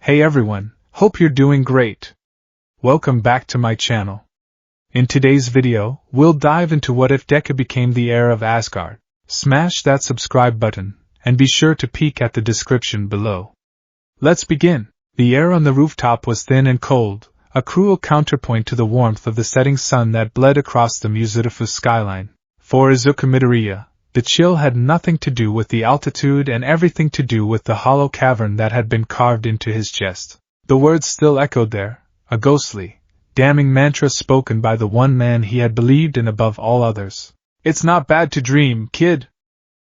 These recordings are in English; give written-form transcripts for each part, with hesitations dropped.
Hey everyone, hope you're doing great. Welcome back to my channel. In today's video, we'll dive into what if Deku became the heir of Asgard. Smash that subscribe button, and be sure to peek at the description below. Let's begin. The air on the rooftop was thin and cold, a cruel counterpoint to the warmth of the setting sun that bled across the beautiful skyline. For Izuku Midoriya, the chill had nothing to do with the altitude and everything to do with the hollow cavern that had been carved into his chest. The words still echoed there, a ghostly, damning mantra spoken by the one man he had believed in above all others. It's not bad to dream, kid.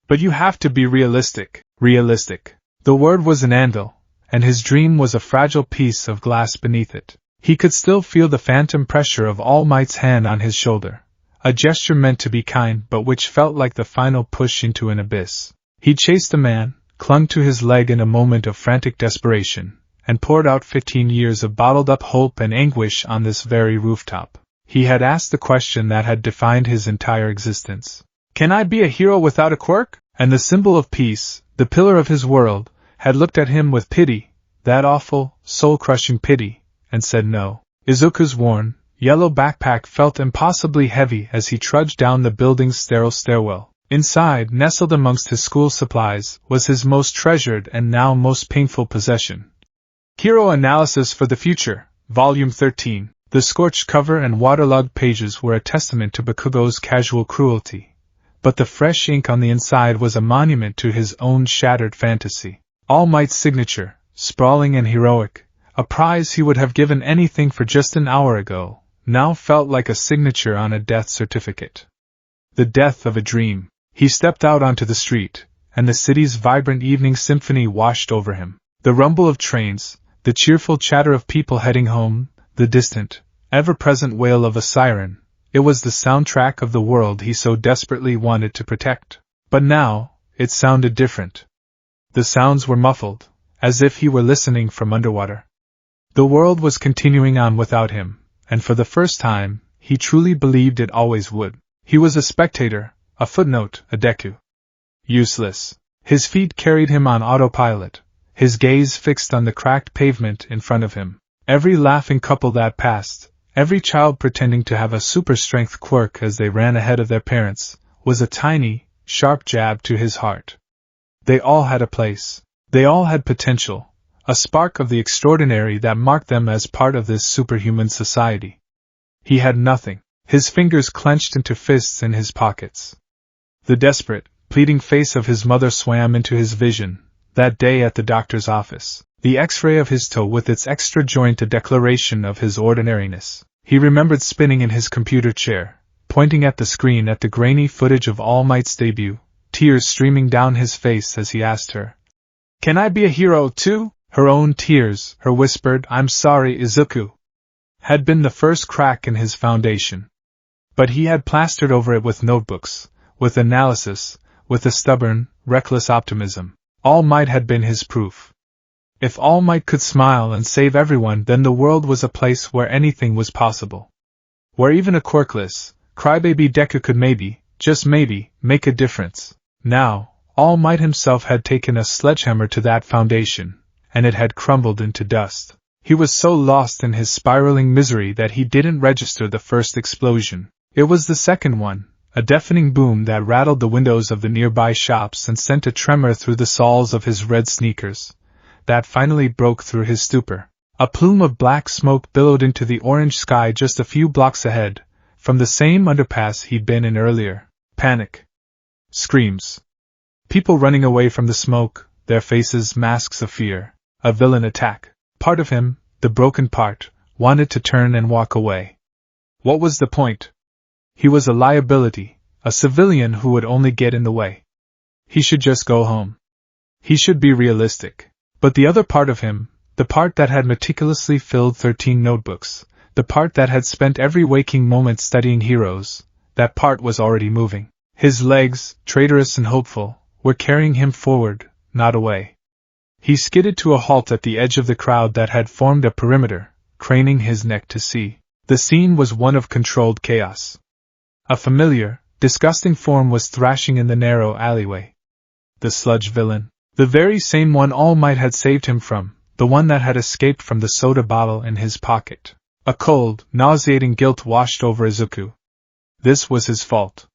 But you have to be realistic. Realistic. The word was an anvil, and his dream was a fragile piece of glass beneath it. He could still feel the phantom pressure of All Might's hand on his shoulder. A gesture meant to be kind but which felt like the final push into an abyss. He chased the man, clung to his leg in a moment of frantic desperation, and poured out 15 years of bottled-up hope and anguish on this very rooftop. He had asked the question that had defined his entire existence. Can I be a hero without a quirk? And the symbol of peace, the pillar of his world, had looked at him with pity, that awful, soul-crushing pity, and said no. Izuku's worn, yellow backpack felt impossibly heavy as he trudged down the building's sterile stairwell. Inside, nestled amongst his school supplies, was his most treasured and now most painful possession. Hero Analysis for the Future, Volume 13. The scorched cover and waterlogged pages were a testament to Bakugo's casual cruelty, but the fresh ink on the inside was a monument to his own shattered fantasy. All Might's signature, sprawling and heroic, a prize he would have given anything for just an hour ago, now felt like a signature on a death certificate. The death of a dream. He stepped out onto the street, and the city's vibrant evening symphony washed over him. The rumble of trains, the cheerful chatter of people heading home, the distant, ever-present wail of a siren, it was the soundtrack of the world he so desperately wanted to protect. But now, it sounded different. The sounds were muffled, as if he were listening from underwater. The world was continuing on without him, and for the first time, he truly believed it always would. He was a spectator, a footnote, a Deku. Useless. His feet carried him on autopilot, his gaze fixed on the cracked pavement in front of him. Every laughing couple that passed, every child pretending to have a super-strength quirk as they ran ahead of their parents, was a tiny, sharp jab to his heart. They all had a place. They all had potential. A spark of the extraordinary that marked them as part of this superhuman society. He had nothing. His fingers clenched into fists in his pockets. The desperate, pleading face of his mother swam into his vision, that day at the doctor's office. The X-ray of his toe with its extra joint a declaration of his ordinariness. He remembered spinning in his computer chair, pointing at the screen at the grainy footage of All Might's debut, tears streaming down his face as he asked her, "Can I be a hero too?" Her own tears, her whispered, "I'm sorry, Izuku," had been the first crack in his foundation. But he had plastered over it with notebooks, with analysis, with a stubborn, reckless optimism. All Might had been his proof. If All Might could smile and save everyone, then the world was a place where anything was possible. Where even a quirkless, crybaby Deku could maybe, just maybe, make a difference. Now, All Might himself had taken a sledgehammer to that foundation, and it had crumbled into dust. He was so lost in his spiraling misery that he didn't register the first explosion. It was the second one, a deafening boom that rattled the windows of the nearby shops and sent a tremor through the soles of his red sneakers, that finally broke through his stupor. A plume of black smoke billowed into the orange sky just a few blocks ahead, from the same underpass he'd been in earlier. Panic. Screams. People running away from the smoke, their faces masks of fear. A villain attack. Part of him, the broken part, wanted to turn and walk away. What was the point? He was a liability, a civilian who would only get in the way. He should just go home. He should be realistic. But the other part of him, the part that had meticulously filled 13 notebooks, the part that had spent every waking moment studying heroes, that part was already moving. His legs, traitorous and hopeful, were carrying him forward, not away. He skidded to a halt at the edge of the crowd that had formed a perimeter, craning his neck to see. The scene was one of controlled chaos. A familiar, disgusting form was thrashing in the narrow alleyway. The sludge villain. The very same one All Might had saved him from, the one that had escaped from the soda bottle in his pocket. A cold, nauseating guilt washed over Izuku. This was his fault.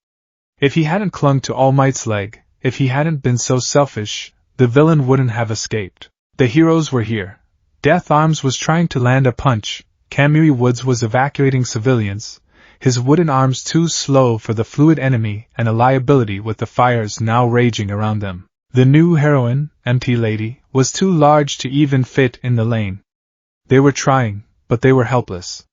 If he hadn't clung to All Might's leg, if he hadn't been so selfish, the villain wouldn't have escaped. The heroes were here. Death Arms was trying to land a punch, Kamui Woods was evacuating civilians, his wooden arms too slow for the fluid enemy and a liability with the fires now raging around them. The new heroine, Empty Lady, was too large to even fit in the lane. They were trying, but they were helpless.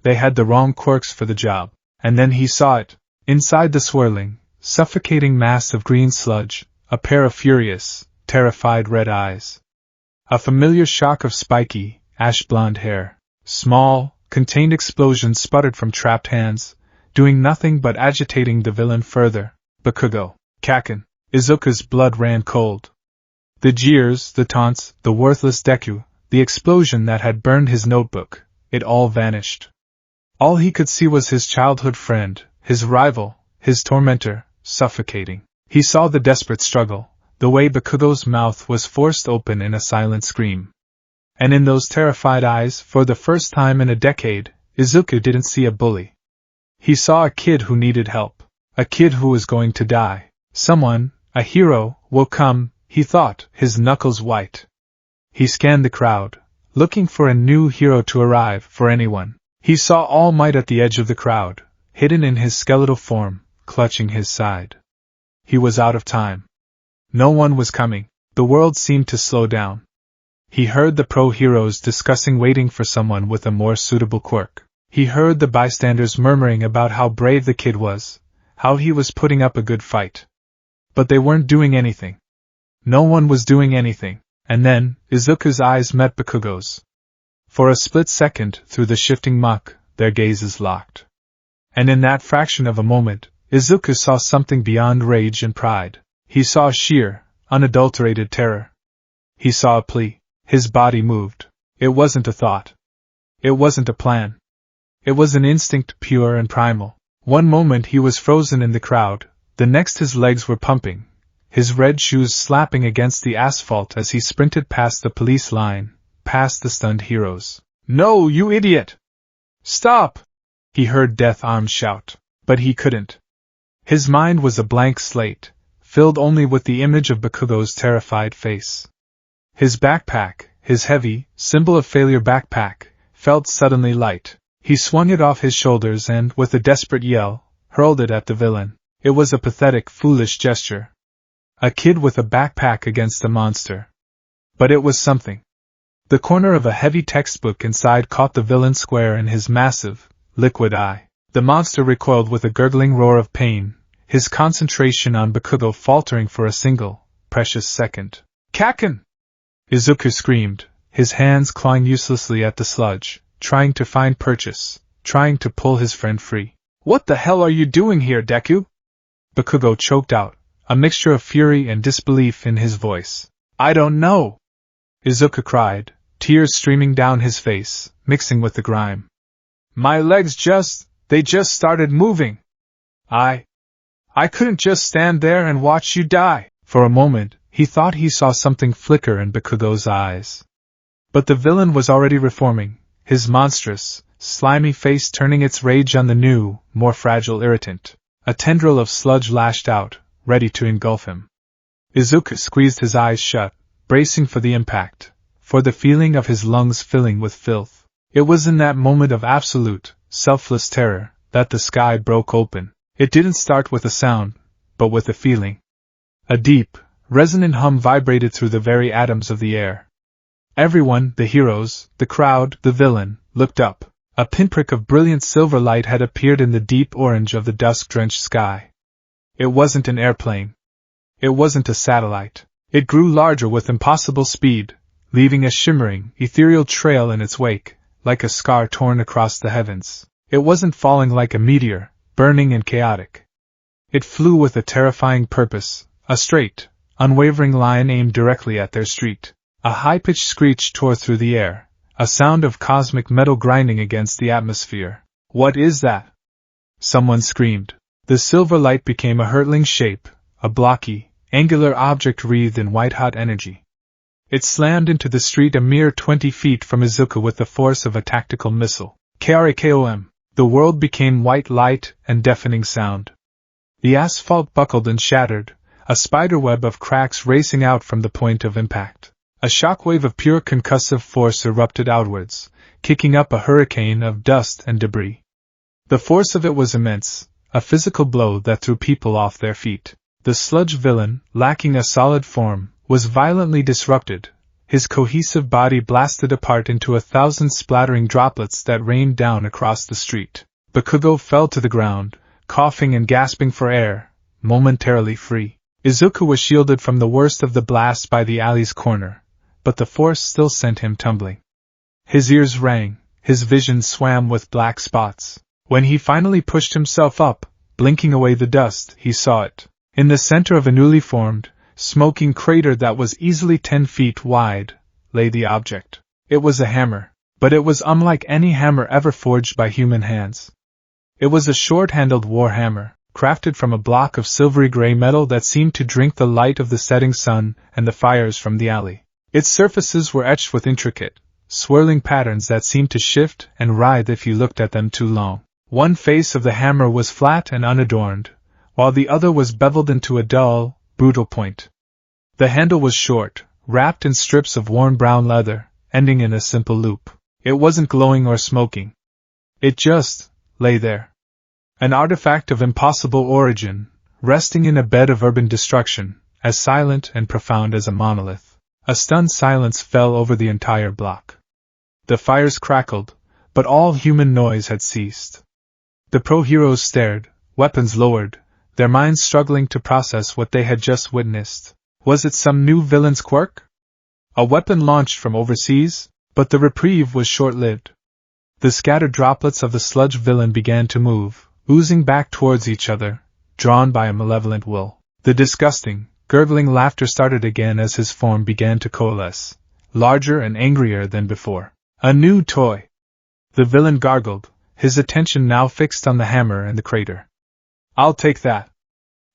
They had the wrong quirks for the job. And then he saw it. Inside the swirling, suffocating mass of green sludge, a pair of furious, terrified red eyes. A familiar shock of spiky, ash-blonde hair. Small, contained explosions sputtered from trapped hands, doing nothing but agitating the villain further. Bakugo. Kaken. Izuku's blood ran cold. The jeers, the taunts, the worthless Deku, the explosion that had burned his notebook, it all vanished. All he could see was his childhood friend, his rival, his tormentor, suffocating. He saw the desperate struggle, the way Bakugo's mouth was forced open in a silent scream. And in those terrified eyes, for the first time in a decade, Izuku didn't see a bully. He saw a kid who needed help, a kid who was going to die. Someone, a hero, will come, he thought, his knuckles white. He scanned the crowd, looking for a new hero to arrive, for anyone. He saw All Might at the edge of the crowd, hidden in his skeletal form, clutching his side. He was out of time. No one was coming. The world seemed to slow down. He heard the pro-heroes discussing waiting for someone with a more suitable quirk. He heard the bystanders murmuring about how brave the kid was, how he was putting up a good fight. But they weren't doing anything. No one was doing anything. And then, Izuku's eyes met Bakugo's. For a split second, through the shifting muck, their gazes locked. And in that fraction of a moment, Izuku saw something beyond rage and pride. He saw sheer, unadulterated terror. He saw a plea. His body moved. It wasn't a thought. It wasn't a plan. It was an instinct, pure and primal. One moment he was frozen in the crowd, the next his legs were pumping, his red shoes slapping against the asphalt as he sprinted past the police line, past the stunned heroes. "No, you idiot! Stop!" he heard Death Arms shout, but he couldn't. His mind was a blank slate, filled only with the image of Bakugo's terrified face. His backpack, his heavy, symbol of failure backpack, felt suddenly light. He swung it off his shoulders and, with a desperate yell, hurled it at the villain. It was a pathetic, foolish gesture. A kid with a backpack against a monster. But it was something. The corner of a heavy textbook inside caught the villain square in his massive, liquid eye. The monster recoiled with a gurgling roar of pain, his concentration on Bakugo faltering for a single, precious second. "Kaken!" Izuku screamed, his hands clawing uselessly at the sludge, trying to find purchase, trying to pull his friend free. "What the hell are you doing here, Deku?" Bakugo choked out, a mixture of fury and disbelief in his voice. "I don't know!" Izuku cried, tears streaming down his face, mixing with the grime. "My legs they just started moving. I couldn't just stand there and watch you die." For a moment, he thought he saw something flicker in Bakugo's eyes. But the villain was already reforming, his monstrous, slimy face turning its rage on the new, more fragile irritant. A tendril of sludge lashed out, ready to engulf him. Izuku squeezed his eyes shut, bracing for the impact, for the feeling of his lungs filling with filth. It was in that moment of absolute, selfless terror, that the sky broke open. It didn't start with a sound, but with a feeling. A deep, resonant hum vibrated through the very atoms of the air. Everyone, the heroes, the crowd, the villain, looked up. A pinprick of brilliant silver light had appeared in the deep orange of the dusk-drenched sky. It wasn't an airplane. It wasn't a satellite. It grew larger with impossible speed, leaving a shimmering, ethereal trail in its wake, like a scar torn across the heavens. It wasn't falling like a meteor, burning and chaotic. It flew with a terrifying purpose, a straight, unwavering line aimed directly at their street. A high-pitched screech tore through the air, a sound of cosmic metal grinding against the atmosphere. "What is that?" someone screamed. The silver light became a hurtling shape, a blocky, angular object wreathed in white-hot energy. It slammed into the street a mere 20 feet from Izuku with the force of a tactical missile. Krakom. The world became white light and deafening sound. The asphalt buckled and shattered, a spiderweb of cracks racing out from the point of impact. A shockwave of pure concussive force erupted outwards, kicking up a hurricane of dust and debris. The force of it was immense, a physical blow that threw people off their feet. The sludge villain, lacking a solid form, was violently disrupted, his cohesive body blasted apart into 1,000 splattering droplets that rained down across the street. Bakugo fell to the ground, coughing and gasping for air, momentarily free. Izuku was shielded from the worst of the blasts by the alley's corner, but the force still sent him tumbling. His ears rang, his vision swam with black spots. When he finally pushed himself up, blinking away the dust, he saw it. In the center of a newly formed, smoking crater that was easily 10 feet wide, lay the object. It was a hammer, but it was unlike any hammer ever forged by human hands. It was a short-handled war hammer, crafted from a block of silvery gray metal that seemed to drink the light of the setting sun and the fires from the alley. Its surfaces were etched with intricate, swirling patterns that seemed to shift and writhe if you looked at them too long. One face of the hammer was flat and unadorned, while the other was beveled into a dull, brutal point. The handle was short, wrapped in strips of worn brown leather, ending in a simple loop. It wasn't glowing or smoking. It just lay there. An artifact of impossible origin, resting in a bed of urban destruction, as silent and profound as a monolith. A stunned silence fell over the entire block. The fires crackled, but all human noise had ceased. The pro-heroes stared, weapons lowered, their minds struggling to process what they had just witnessed. Was it some new villain's quirk? A weapon launched from overseas? But the reprieve was short-lived. The scattered droplets of the sludge villain began to move, oozing back towards each other, drawn by a malevolent will. The disgusting, gurgling laughter started again as his form began to coalesce, larger and angrier than before. A new toy! The villain gargled, his attention now fixed on the hammer and the crater. I'll take that.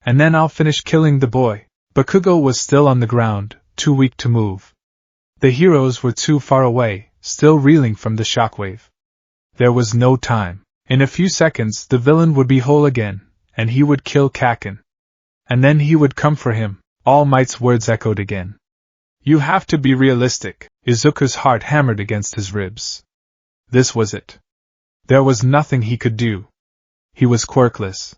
And then I'll finish killing the boy. Bakugo was still on the ground, too weak to move. The heroes were too far away, still reeling from the shockwave. There was no time. In a few seconds the villain would be whole again, and he would kill Kaken. And then he would come for him. All Might's words echoed again. You have to be realistic. Izuku's heart hammered against his ribs. This was it. There was nothing he could do. He was quirkless.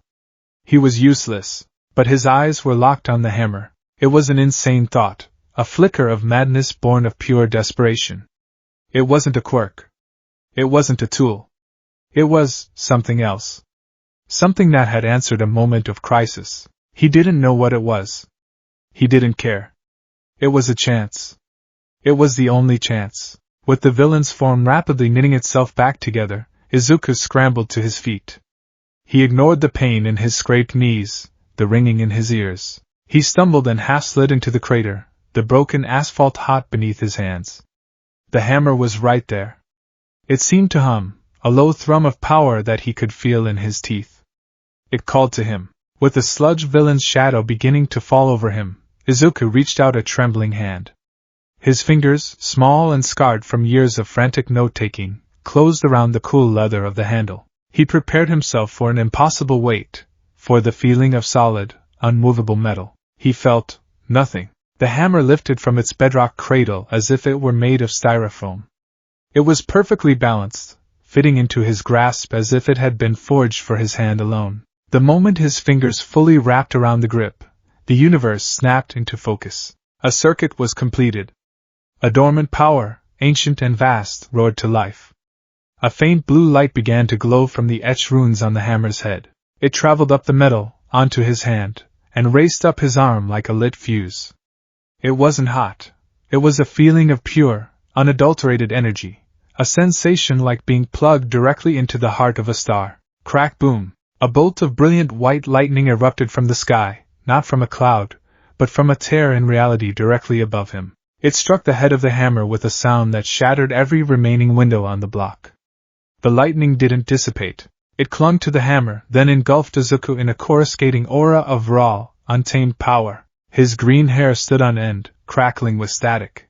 He was useless, but his eyes were locked on the hammer. It was an insane thought, a flicker of madness born of pure desperation. It wasn't a quirk. It wasn't a tool. It was something else. Something that had answered a moment of crisis. He didn't know what it was. He didn't care. It was a chance. It was the only chance. With the villain's form rapidly knitting itself back together, Izuku scrambled to his feet. He ignored the pain in his scraped knees, the ringing in his ears. He stumbled and half slid into the crater, the broken asphalt hot beneath his hands. The hammer was right there. It seemed to hum, a low thrum of power that he could feel in his teeth. It called to him. With the sludge villain's shadow beginning to fall over him, Izuku reached out a trembling hand. His fingers, small and scarred from years of frantic note-taking, closed around the cool leather of the handle. He prepared himself for an impossible weight, for the feeling of solid, unmovable metal. He felt nothing. The hammer lifted from its bedrock cradle as if it were made of styrofoam. It was perfectly balanced, fitting into his grasp as if it had been forged for his hand alone. The moment his fingers fully wrapped around the grip, the universe snapped into focus. A circuit was completed. A dormant power, ancient and vast, roared to life. A faint blue light began to glow from the etched runes on the hammer's head. It traveled up the metal, onto his hand, and raced up his arm like a lit fuse. It wasn't hot. It was a feeling of pure, unadulterated energy, a sensation like being plugged directly into the heart of a star. Crack boom! A bolt of brilliant white lightning erupted from the sky, not from a cloud, but from a tear in reality directly above him. It struck the head of the hammer with a sound that shattered every remaining window on the block. The lightning didn't dissipate. It clung to the hammer, then engulfed Izuku in a coruscating aura of raw, untamed power. His green hair stood on end, crackling with static.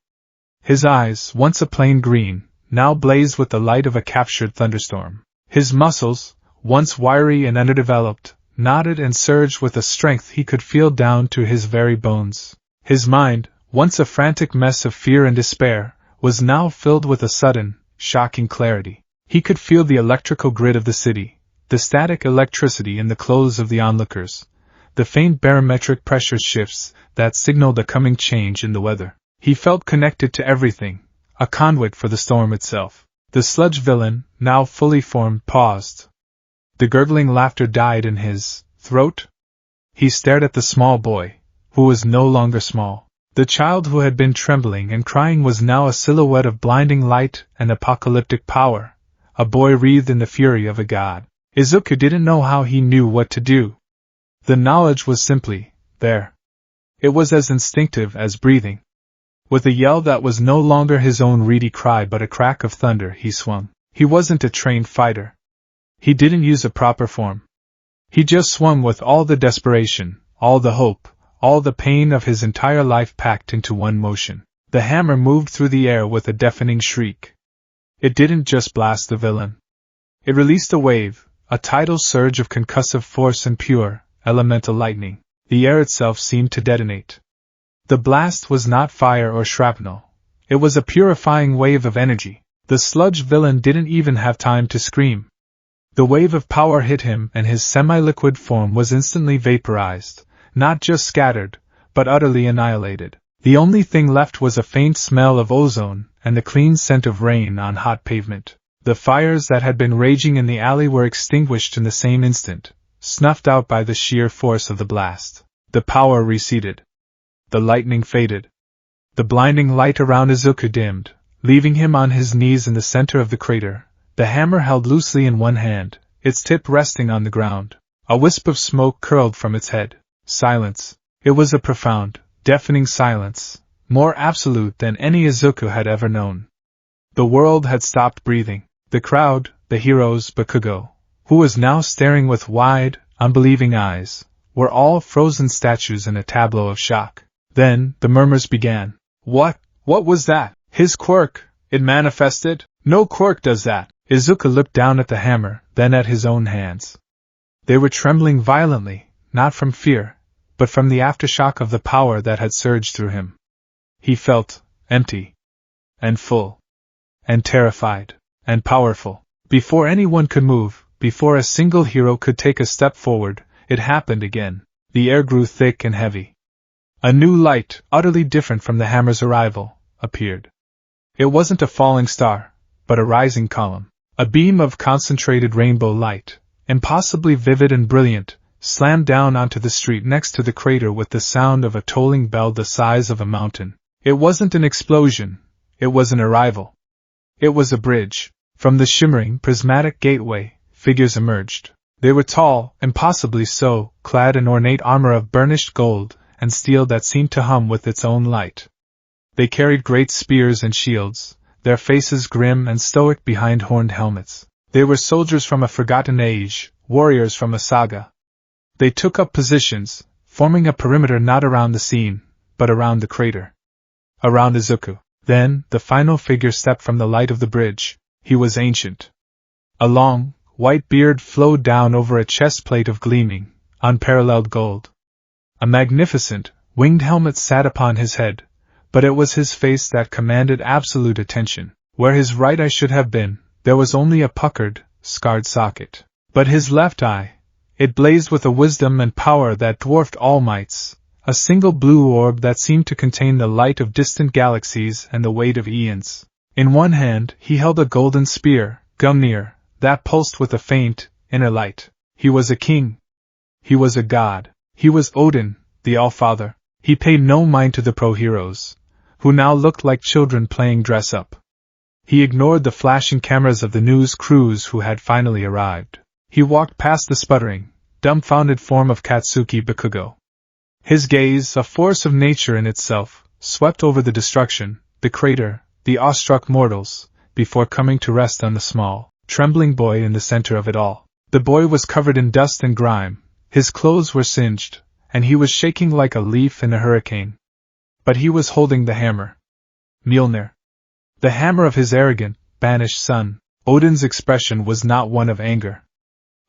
His eyes, once a plain green, now blazed with the light of a captured thunderstorm. His muscles, once wiry and underdeveloped, knotted and surged with a strength he could feel down to his very bones. His mind, once a frantic mess of fear and despair, was now filled with a sudden, shocking clarity. He could feel the electrical grid of the city, the static electricity in the clothes of the onlookers, the faint barometric pressure shifts that signaled a coming change in the weather. He felt connected to everything, a conduit for the storm itself. The sludge villain, now fully formed, paused. The gurgling laughter died in his throat. He stared at the small boy, who was no longer small. The child who had been trembling and crying was now a silhouette of blinding light and apocalyptic power, a boy wreathed in the fury of a god. Izuku didn't know how he knew what to do. The knowledge was simply there. It was as instinctive as breathing. With a yell that was no longer his own reedy cry but a crack of thunder, he swung. He wasn't a trained fighter. He didn't use a proper form. He just swung with all the desperation, all the hope, all the pain of his entire life packed into one motion. The hammer moved through the air with a deafening shriek. It didn't just blast the villain. It released a wave, a tidal surge of concussive force and pure, elemental lightning. The air itself seemed to detonate. The blast was not fire or shrapnel. It was a purifying wave of energy. The sludge villain didn't even have time to scream. The wave of power hit him and his semi-liquid form was instantly vaporized, not just scattered, but utterly annihilated. The only thing left was a faint smell of ozone and the clean scent of rain on hot pavement. The fires that had been raging in the alley were extinguished in the same instant, snuffed out by the sheer force of the blast. The power receded. The lightning faded. The blinding light around Izuku dimmed, leaving him on his knees in the center of the crater, the hammer held loosely in one hand, its tip resting on the ground. A wisp of smoke curled from its head. Silence. It was a profound, deafening silence, more absolute than any Izuku had ever known. The world had stopped breathing. The crowd, the heroes, Bakugo, who was now staring with wide, unbelieving eyes, were all frozen statues in a tableau of shock. Then, the murmurs began. What was that? His quirk, it manifested? No quirk does that. Izuku looked down at the hammer, then at his own hands. They were trembling violently, not from fear, but from the aftershock of the power that had surged through him. He felt empty, and full, and terrified, and powerful. Before anyone could move, before a single hero could take a step forward, it happened again. The air grew thick and heavy. A new light, utterly different from the hammer's arrival, appeared. It wasn't a falling star, but a rising column. A beam of concentrated rainbow light, impossibly vivid and brilliant, slammed down onto the street next to the crater with the sound of a tolling bell the size of a mountain. It wasn't an explosion, it was an arrival. It was a bridge. From the shimmering, prismatic gateway, figures emerged. They were tall, impossibly so, clad in ornate armor of burnished gold and steel that seemed to hum with its own light. They carried great spears and shields, their faces grim and stoic behind horned helmets. They were soldiers from a forgotten age, warriors from a saga. They took up positions, forming a perimeter not around the scene, but around the crater. Around Izuku. Then, the final figure stepped from the light of the bridge. He was ancient. A long, white beard flowed down over a chestplate of gleaming, unparalleled gold. A magnificent, winged helmet sat upon his head, but it was his face that commanded absolute attention. Where his right eye should have been, there was only a puckered, scarred socket. But his left eye, it blazed with a wisdom and power that dwarfed all mights, a single blue orb that seemed to contain the light of distant galaxies and the weight of eons. In one hand, he held a golden spear, Gumnir, that pulsed with a faint, inner light. He was a king. He was a god. He was Odin, the All-Father. He paid no mind to the pro-heroes, who now looked like children playing dress-up. He ignored the flashing cameras of the news crews who had finally arrived. He walked past the sputtering, dumbfounded form of Katsuki Bakugo. His gaze, a force of nature in itself, swept over the destruction, the crater, the awestruck mortals, before coming to rest on the small, trembling boy in the center of it all. The boy was covered in dust and grime, his clothes were singed, and he was shaking like a leaf in a hurricane. But he was holding the hammer. Mjolnir. the hammer of his arrogant, banished son. Odin's expression was not one of anger.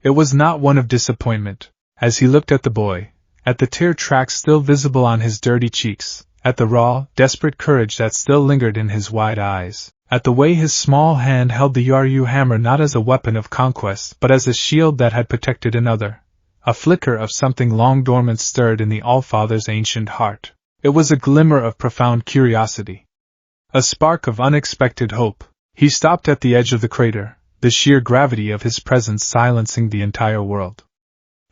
It was not one of disappointment. As he looked at the boy, at the tear tracks still visible on his dirty cheeks, at the raw, desperate courage that still lingered in his wide eyes, at the way his small hand held the Yaru hammer not as a weapon of conquest but as a shield that had protected another, a flicker of something long dormant stirred in the Allfather's ancient heart. It was a glimmer of profound curiosity. A spark of unexpected hope. He stopped at the edge of the crater, the sheer gravity of his presence silencing the entire world.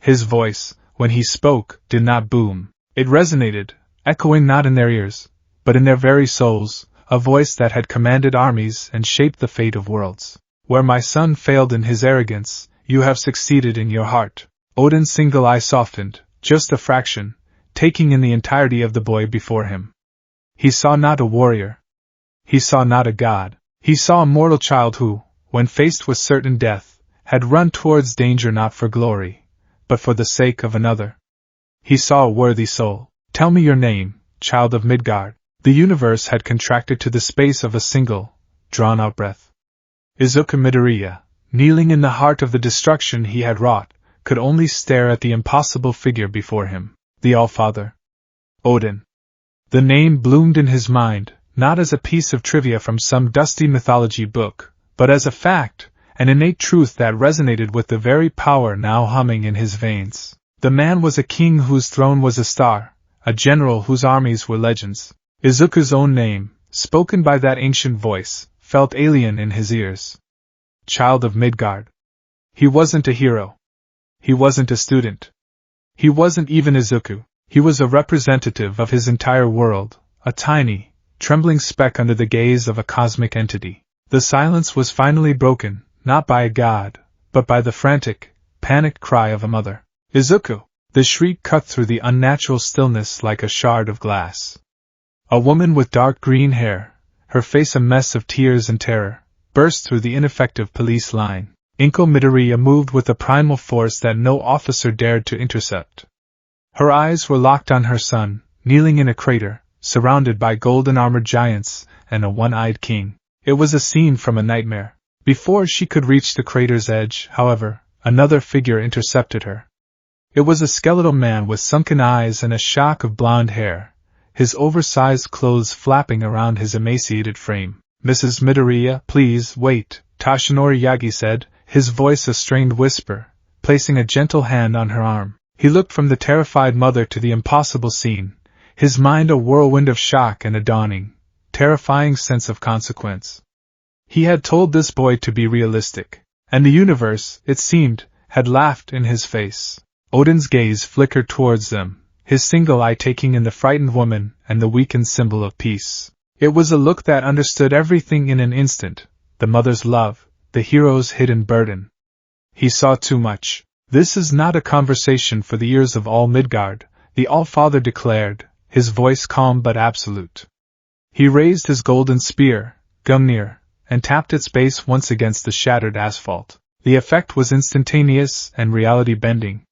His voice, when he spoke, did not boom. It resonated, echoing not in their ears, but in their very souls, a voice that had commanded armies and shaped the fate of worlds. Where my son failed in his arrogance, you have succeeded in your heart. Odin's single eye softened, just a fraction, taking in the entirety of the boy before him. He saw not a warrior. He saw not a god. He saw a mortal child who, when faced with certain death, had run towards danger not for glory, but for the sake of another. He saw a worthy soul. Tell me your name, child of Midgard. The universe had contracted to the space of a single, drawn-out breath. Izuku Midoriya, kneeling in the heart of the destruction he had wrought, could only stare at the impossible figure before him, the Allfather. Odin. The name bloomed in his mind, not as a piece of trivia from some dusty mythology book, but as a fact, an innate truth that resonated with the very power now humming in his veins. The man was a king whose throne was a star, a general whose armies were legends. Izuku's own name, spoken by that ancient voice, felt alien in his ears. Child of Midgard. He wasn't a hero. He wasn't a student. He wasn't even Izuku. He was a representative of his entire world, a tiny, trembling speck under the gaze of a cosmic entity. The silence was finally broken, not by a god, but by the frantic, panicked cry of a mother. Izuku! The shriek cut through the unnatural stillness like a shard of glass. A woman with dark green hair, her face a mess of tears and terror, burst through the ineffective police line. Inko Midoriya moved with a primal force that no officer dared to intercept. Her eyes were locked on her son, kneeling in a crater, surrounded by golden-armored giants and a one-eyed king. It was a scene from a nightmare. Before she could reach the crater's edge, however, another figure intercepted her. It was a skeletal man with sunken eyes and a shock of blonde hair, his oversized clothes flapping around his emaciated frame. Mrs. Midoriya, please wait, Toshinori Yagi said, his voice a strained whisper, placing a gentle hand on her arm. He looked from the terrified mother to the impossible scene, his mind a whirlwind of shock and a dawning, terrifying sense of consequence. He had told this boy to be realistic, and the universe, it seemed, had laughed in his face. Odin's gaze flickered towards them, his single eye taking in the frightened woman and the weakened symbol of peace. It was a look that understood everything in an instant, the mother's love, the hero's hidden burden. He saw too much. This is not a conversation for the ears of all Midgard, the Allfather declared, his voice calm but absolute. He raised his golden spear, Gungnir, and tapped its base once against the shattered asphalt. The effect was instantaneous and reality-bending.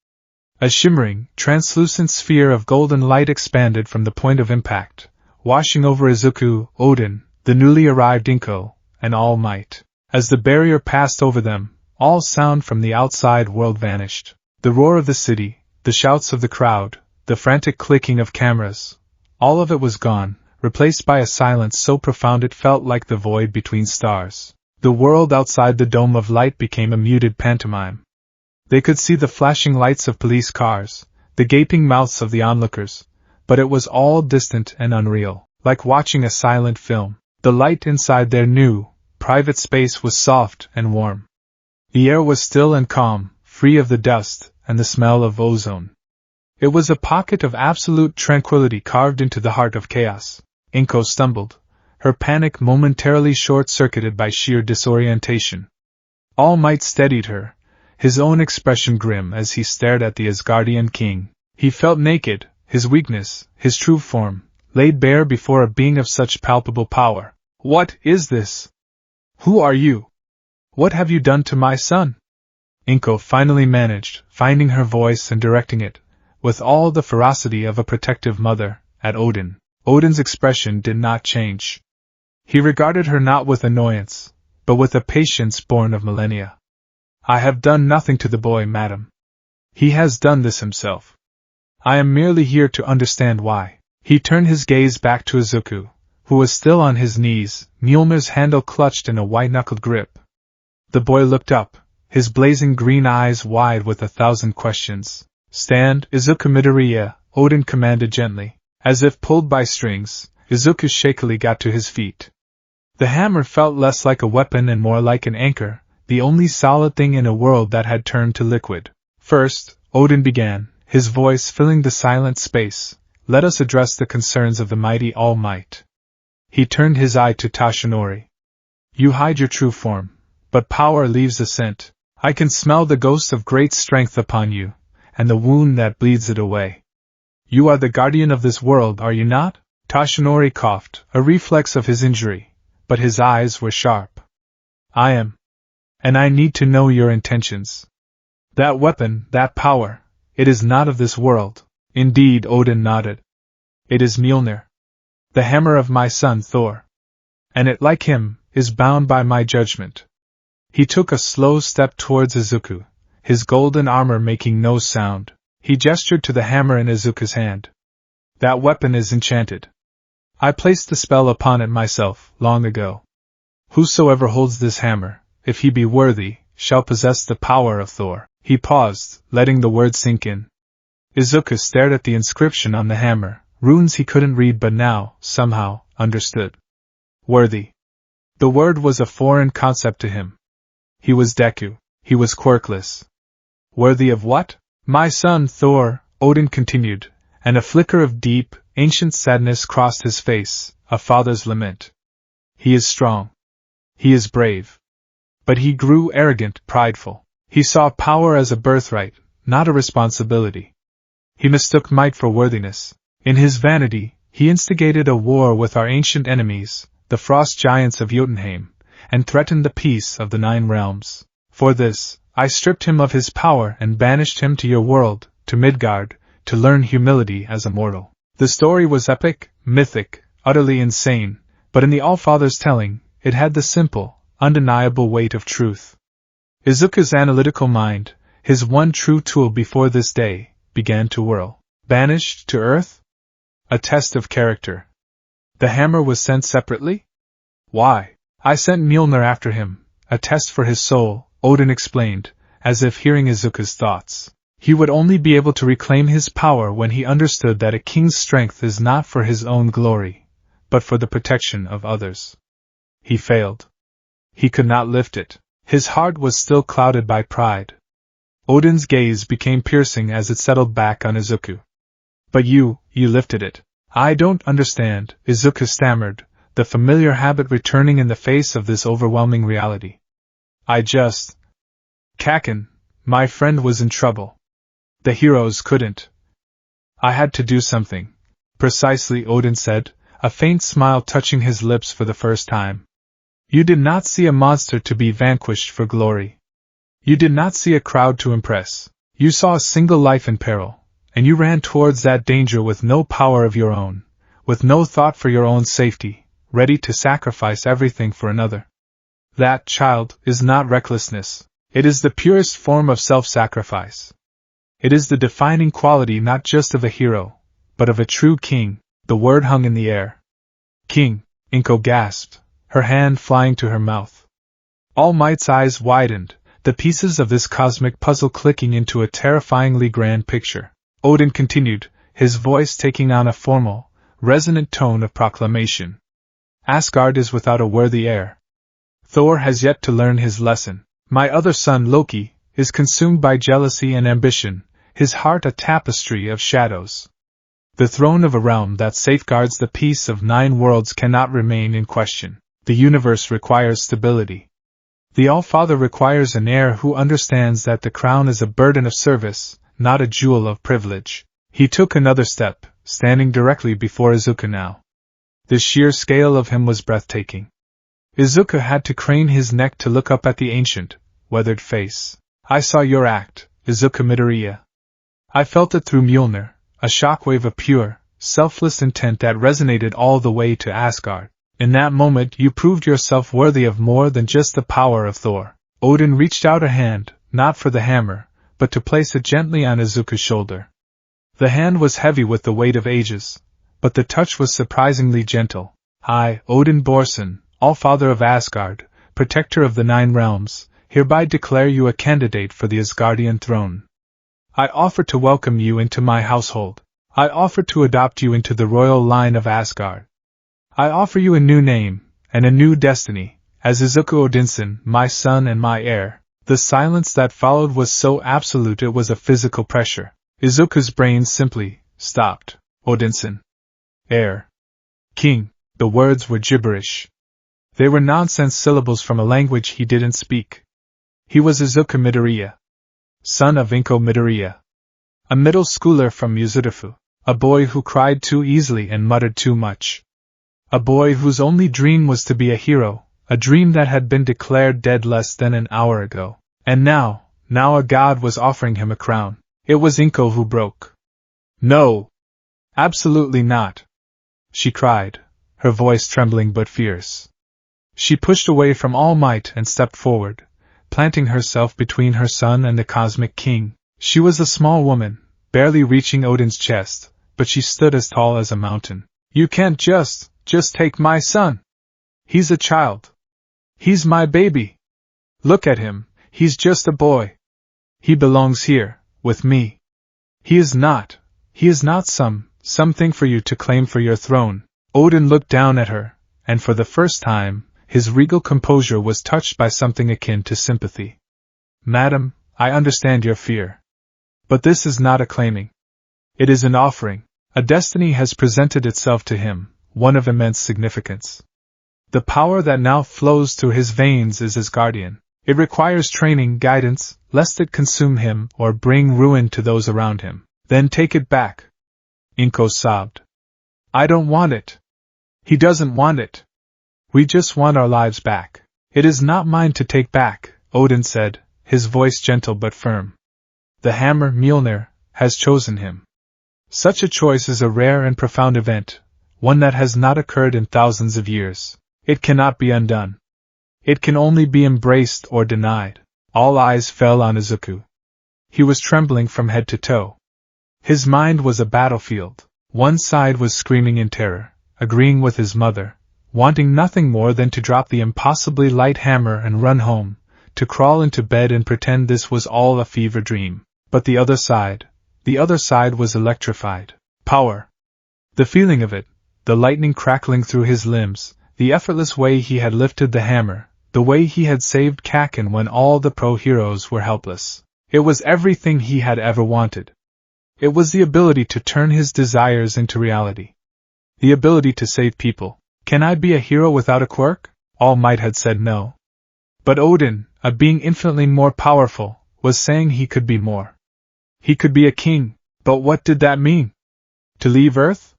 A shimmering, translucent sphere of golden light expanded from the point of impact, washing over Izuku, Odin, the newly arrived Inko, and All Might. As the barrier passed over them, all sound from the outside world vanished. The roar of the city, the shouts of the crowd, the frantic clicking of cameras, all of it was gone, replaced by a silence so profound it felt like the void between stars. The world outside the dome of light became a muted pantomime. They could see the flashing lights of police cars, the gaping mouths of the onlookers, but it was all distant and unreal, like watching a silent film. The light inside their new, private space was soft and warm. The air was still and calm, free of the dust and the smell of ozone. It was a pocket of absolute tranquility carved into the heart of chaos. Inko stumbled, her panic momentarily short-circuited by sheer disorientation. All Might steadied her, his own expression grim as he stared at the Asgardian king. He felt naked, his weakness, his true form, laid bare before a being of such palpable power. What is this? Who are you? What have you done to my son? Inko finally managed, finding her voice and directing it, with all the ferocity of a protective mother, at Odin. Odin's expression did not change. He regarded her not with annoyance, but with a patience born of millennia. I have done nothing to the boy, madam. He has done this himself. I am merely here to understand why. He turned his gaze back to Izuku, who was still on his knees, Mjolnir's handle clutched in a white-knuckled grip. The boy looked up, his blazing green eyes wide with 1,000 questions. Stand, Izuku Midoriya, Odin commanded gently. As if pulled by strings, Izuku shakily got to his feet. The hammer felt less like a weapon and more like an anchor, the only solid thing in a world that had turned to liquid. First, Odin began, his voice filling the silent space. Let us address the concerns of the mighty All Might. He turned his eye to Tashinori. You hide your true form, but power leaves a scent. I can smell the ghost of great strength upon you, and the wound that bleeds it away. You are the guardian of this world, are you not? Tashinori coughed, a reflex of his injury, but his eyes were sharp. I am. And I need to know your intentions. That weapon, that power, it is not of this world. Indeed, Odin nodded. It is Mjolnir, the hammer of my son Thor. And it, like him, is bound by my judgment. He took a slow step towards Izuku, his golden armor making no sound. He gestured to the hammer in Izuku's hand. That weapon is enchanted. I placed the spell upon it myself, long ago. Whosoever holds this hammer, if he be worthy, shall possess the power of Thor. He paused, letting the word sink in. Izuku stared at the inscription on the hammer, runes he couldn't read but now, somehow, understood. Worthy. The word was a foreign concept to him. He was Deku. He was quirkless. Worthy of what? My son Thor, Odin continued, and a flicker of deep, ancient sadness crossed his face, a father's lament. He is strong. He is brave. But he grew arrogant, prideful. He saw power as a birthright, not a responsibility. He mistook might for worthiness. In his vanity, he instigated a war with our ancient enemies, the frost giants of Jotunheim, and threatened the peace of the 9 realms. For this, I stripped him of his power and banished him to your world, to Midgard, to learn humility as a mortal. The story was epic, mythic, utterly insane, but in the Allfather's telling, it had the simple, undeniable weight of truth. Izuku's analytical mind, his one true tool before this day, began to whirl. Banished to Earth? A test of character. The hammer was sent separately? Why? I sent Mjolnir after him, a test for his soul, Odin explained, as if hearing Izuku's thoughts. He would only be able to reclaim his power when he understood that a king's strength is not for his own glory, but for the protection of others. He failed. He could not lift it. His heart was still clouded by pride. Odin's gaze became piercing as it settled back on Izuku. But you lifted it. I don't understand, Izuku stammered, the familiar habit returning in the face of this overwhelming reality. Kaken, my friend was in trouble. The heroes couldn't. I had to do something. Precisely, Odin said, a faint smile touching his lips for the first time. You did not see a monster to be vanquished for glory. You did not see a crowd to impress. You saw a single life in peril, and you ran towards that danger with no power of your own, with no thought for your own safety, ready to sacrifice everything for another. That, child, is not recklessness. It is the purest form of self-sacrifice. It is the defining quality not just of a hero, but of a true king. The word hung in the air. King, Inko gasped, her hand flying to her mouth. All Might's eyes widened, the pieces of this cosmic puzzle clicking into a terrifyingly grand picture. Odin continued, his voice taking on a formal, resonant tone of proclamation. Asgard is without a worthy heir. Thor has yet to learn his lesson. My other son Loki is consumed by jealousy and ambition, his heart a tapestry of shadows. The throne of a realm that safeguards the peace of 9 worlds cannot remain in question. The universe requires stability. The All-Father requires an heir who understands that the crown is a burden of service, not a jewel of privilege. He took another step, standing directly before Izuku now. The sheer scale of him was breathtaking. Izuku had to crane his neck to look up at the ancient, weathered face. I saw your act, Izuku Midoriya. I felt it through Mjolnir, a shockwave of pure, selfless intent that resonated all the way to Asgard. In that moment you proved yourself worthy of more than just the power of Thor. Odin reached out a hand, not for the hammer, but to place it gently on Izuku's shoulder. The hand was heavy with the weight of ages, but the touch was surprisingly gentle. I, Odin Borson, All-Father of Asgard, Protector of the 9 realms, hereby declare you a candidate for the Asgardian throne. I offer to welcome you into my household. I offer to adopt you into the royal line of Asgard. I offer you a new name, and a new destiny, as Izuku Odinson, my son and my heir. The silence that followed was so absolute it was a physical pressure. Izuku's brain simply stopped. Odinson. Heir. King. The words were gibberish. They were nonsense syllables from a language he didn't speak. He was Izuku Midoriya, son of Inko Midoriya, a middle schooler from Yuzurifu, a boy who cried too easily and muttered too much. A boy whose only dream was to be a hero, a dream that had been declared dead less than an hour ago. And now a god was offering him a crown. It was Inko who broke. No! Absolutely not! She cried, her voice trembling but fierce. She pushed away from All Might and stepped forward, planting herself between her son and the Cosmic King. She was a small woman, barely reaching Odin's chest, but she stood as tall as a mountain. You can't just take my son. He's a child. He's my baby. Look at him, he's just a boy. He belongs here, with me. He is not something for you to claim for your throne. Odin looked down at her, and for the first time, his regal composure was touched by something akin to sympathy. Madam, I understand your fear. But this is not a claiming. It is an offering. A destiny has presented itself to him, one of immense significance. The power that now flows through his veins is Asgardian. It requires training, guidance, lest it consume him or bring ruin to those around him. Then take it back. Inko sobbed. I don't want it. He doesn't want it. We just want our lives back. It is not mine to take back, Odin said, his voice gentle but firm. The hammer, Mjolnir, has chosen him. Such a choice is a rare and profound event, one that has not occurred in thousands of years. It cannot be undone. It can only be embraced or denied. All eyes fell on Izuku. He was trembling from head to toe. His mind was a battlefield. One side was screaming in terror, agreeing with his mother, wanting nothing more than to drop the impossibly light hammer and run home, to crawl into bed and pretend this was all a fever dream. But the other side was electrified. Power. The feeling of it, the lightning crackling through his limbs, the effortless way he had lifted the hammer, the way he had saved Kakin when all the pro-heroes were helpless. It was everything he had ever wanted. It was the ability to turn his desires into reality. The ability to save people. Can I be a hero without a quirk? All Might had said no. But Odin, a being infinitely more powerful, was saying he could be more. He could be a king, but what did that mean? To leave Earth?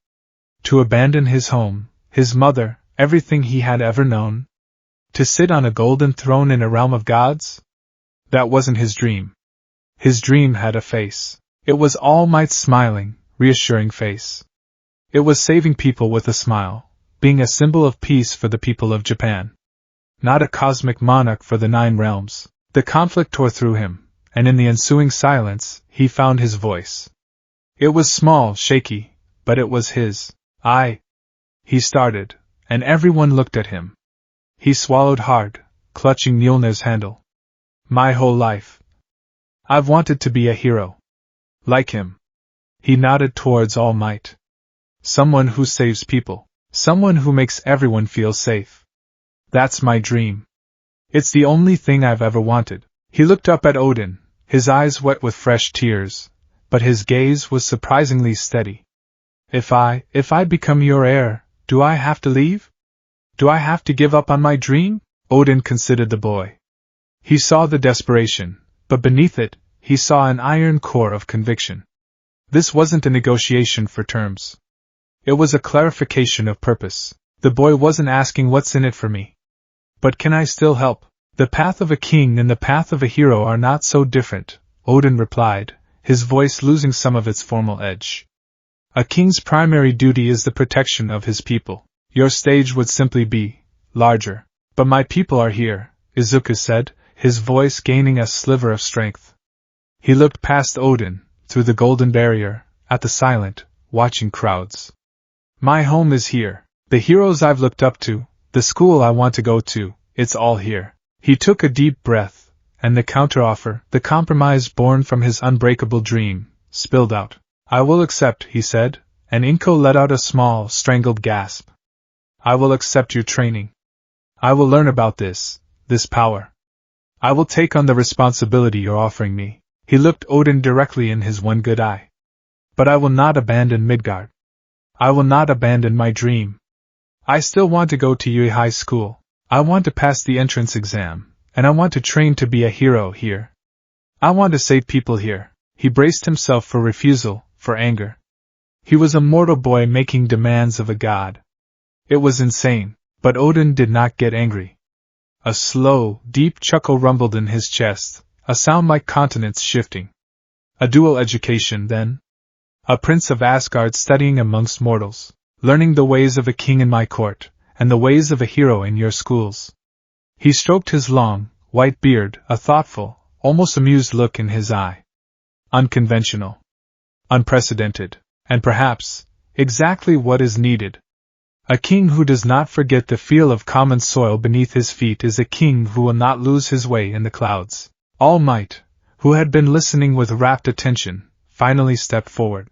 To abandon his home, his mother, everything he had ever known? To sit on a golden throne in a realm of gods? That wasn't his dream. His dream had a face. It was All Might's smiling, reassuring face. It was saving people with a smile, being a symbol of peace for the people of Japan. Not a cosmic monarch for the 9 realms. The conflict tore through him, and in the ensuing silence, he found his voice. It was small, shaky, but it was his. He started, and everyone looked at him. He swallowed hard, clutching Mjolnir's handle. My whole life, I've wanted to be a hero. Like him. He nodded towards All Might. Someone who saves people. Someone who makes everyone feel safe. That's my dream. It's the only thing I've ever wanted. He looked up at Odin, his eyes wet with fresh tears, but his gaze was surprisingly steady. If I become your heir, do I have to leave? Do I have to give up on my dream? Odin considered the boy. He saw the desperation, but beneath it, he saw an iron core of conviction. This wasn't a negotiation for terms. It was a clarification of purpose. The boy wasn't asking what's in it for me. But can I still help? The path of a king and the path of a hero are not so different, Odin replied, his voice losing some of its formal edge. A king's primary duty is the protection of his people. Your stage would simply be larger. But my people are here, Izuku said, his voice gaining a sliver of strength. He looked past Odin, through the golden barrier, at the silent, watching crowds. My home is here. The heroes I've looked up to, the school I want to go to, it's all here. He took a deep breath, and the counteroffer, the compromise born from his unbreakable dream, spilled out. I will accept, he said, and Inko let out a small, strangled gasp. I will accept your training. I will learn about this power. I will take on the responsibility you're offering me. He looked Odin directly in his one good eye. But I will not abandon Midgard. I will not abandon my dream. I still want to go to Yui High School. I want to pass the entrance exam, and I want to train to be a hero here. I want to save people here. He braced himself for refusal, for anger. He was a mortal boy making demands of a god. It was insane, but Odin did not get angry. A slow, deep chuckle rumbled in his chest, a sound like continents shifting. A dual education, then? A prince of Asgard studying amongst mortals, learning the ways of a king in my court, and the ways of a hero in your schools. He stroked his long, white beard, a thoughtful, almost amused look in his eye. Unconventional. Unprecedented, and perhaps, exactly what is needed. A king who does not forget the feel of common soil beneath his feet is a king who will not lose his way in the clouds. All Might, who had been listening with rapt attention, finally stepped forward.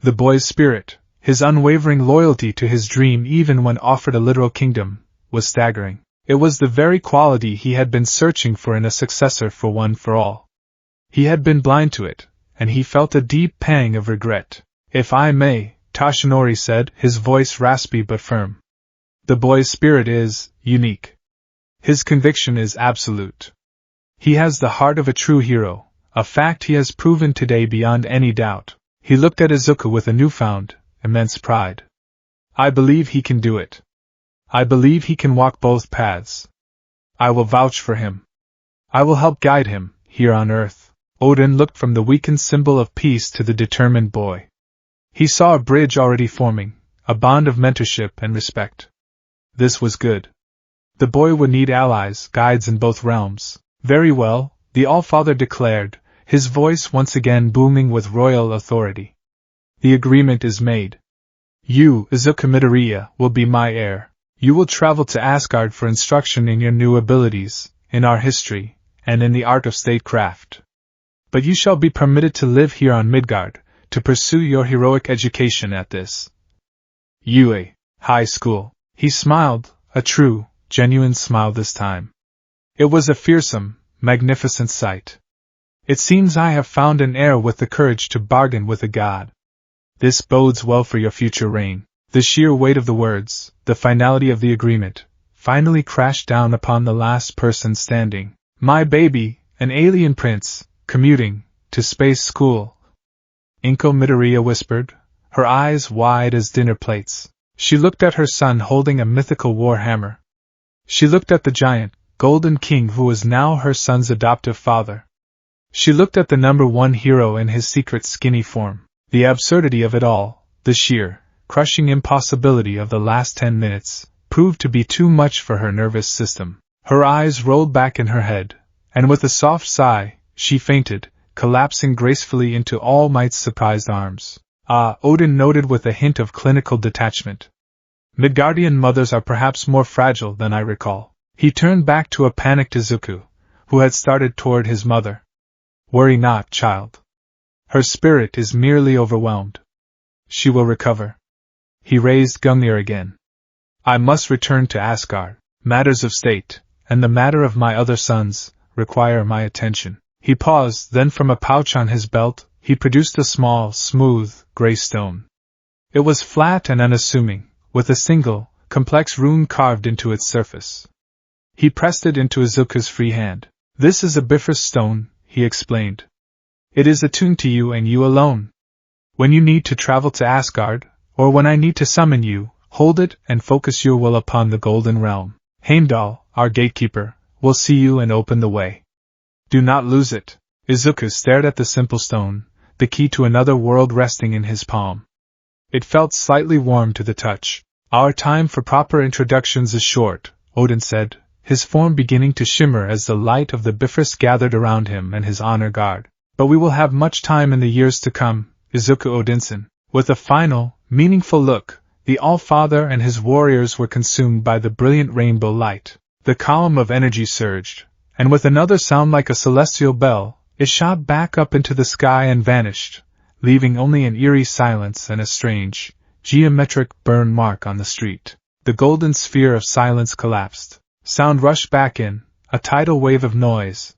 The boy's spirit, his unwavering loyalty to his dream even when offered a literal kingdom, was staggering. It was the very quality he had been searching for in a successor for One for All. He had been blind to it, and he felt a deep pang of regret. If I may, Toshinori said, his voice raspy but firm. The boy's spirit is unique. His conviction is absolute. He has the heart of a true hero, a fact he has proven today beyond any doubt. He looked at Izuku with a newfound, immense pride. I believe he can do it. I believe he can walk both paths. I will vouch for him. I will help guide him, here on earth. Odin looked from the weakened symbol of peace to the determined boy. He saw a bridge already forming, a bond of mentorship and respect. This was good. The boy would need allies, guides in both realms. Very well, the Allfather declared, his voice once again booming with royal authority. The agreement is made. You, Izuku Midoriya, will be my heir. You will travel to Asgard for instruction in your new abilities, in our history, and in the art of statecraft. But you shall be permitted to live here on Midgard, to pursue your heroic education at this Yui High School. He smiled, a true, genuine smile this time. It was a fearsome, magnificent sight. It seems I have found an heir with the courage to bargain with a god. This bodes well for your future reign. The sheer weight of the words, the finality of the agreement, finally crashed down upon the last person standing. My baby, an alien prince, commuting, to space school. Inko Midoriya whispered, her eyes wide as dinner plates. She looked at her son holding a mythical war hammer. She looked at the giant, golden king who was now her son's adoptive father. She looked at the #1 hero in his secret skinny form. The absurdity of it all, the sheer, crushing impossibility of the last 10 minutes, proved to be too much for her nervous system. Her eyes rolled back in her head, and with a soft sigh, she fainted, collapsing gracefully into All Might's surprised arms. Ah, Odin noted with a hint of clinical detachment. Midgardian mothers are perhaps more fragile than I recall. He turned back to a panicked Izuku, who had started toward his mother. Worry not, child. Her spirit is merely overwhelmed. She will recover. He raised Gungnir again. I must return to Asgard. Matters of state, and the matter of my other sons, require my attention. He paused, then from a pouch on his belt, he produced a small, smooth, gray stone. It was flat and unassuming, with a single, complex rune carved into its surface. He pressed it into Izuku's free hand. This is a Bifrost stone, he explained. It is attuned to you and you alone. When you need to travel to Asgard, or when I need to summon you, hold it and focus your will upon the Golden Realm. Heimdall, our gatekeeper, will see you and open the way. Do not lose it. Izuku stared at the simple stone, the key to another world resting in his palm. It felt slightly warm to the touch. Our time for proper introductions is short, Odin said, his form beginning to shimmer as the light of the Bifrost gathered around him and his honor guard. But we will have much time in the years to come, Izuku Odinson. With a final, meaningful look, the All-Father and his warriors were consumed by the brilliant rainbow light. The column of energy surged, and with another sound like a celestial bell, it shot back up into the sky and vanished, leaving only an eerie silence and a strange, geometric burn mark on the street. The golden sphere of silence collapsed. Sound rushed back in, a tidal wave of noise.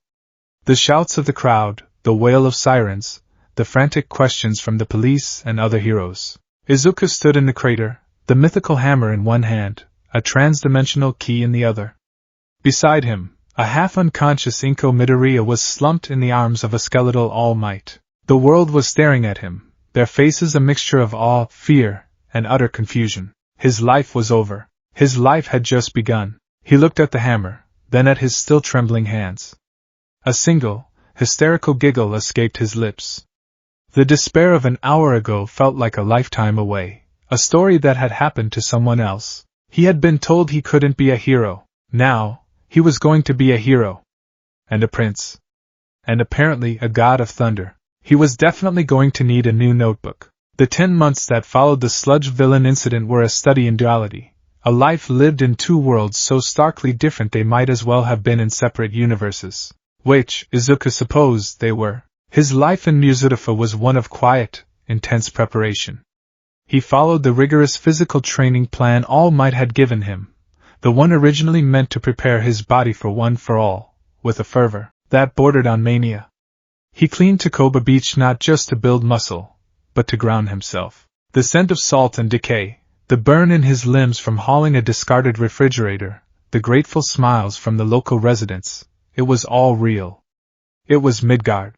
The shouts of the crowd, the wail of sirens, the frantic questions from the police and other heroes. Izuku stood in the crater, the mythical hammer in one hand, a trans-dimensional key in the other. Beside him, a half-unconscious Inko Midoriya was slumped in the arms of a skeletal All Might. The world was staring at him, their faces a mixture of awe, fear, and utter confusion. His life was over. His life had just begun. He looked at the hammer, then at his still trembling hands. A single, hysterical giggle escaped his lips. The despair of an hour ago felt like a lifetime away, a story that had happened to someone else. He had been told he couldn't be a hero. Now, he was going to be a hero. And a prince. And apparently a god of thunder. He was definitely going to need a new notebook. The 10 months that followed the sludge villain incident were a study in duality, a life lived in two worlds so starkly different they might as well have been in separate universes. Which, Izuku supposed, they were. His life in Muzdalifa was one of quiet, intense preparation. He followed the rigorous physical training plan All Might had given him, the one originally meant to prepare his body for one for all, with a fervor that bordered on mania. He cleaned Takoba Beach not just to build muscle, but to ground himself. The scent of salt and decay, the burn in his limbs from hauling a discarded refrigerator, the grateful smiles from the local residents, it was all real. It was Midgard.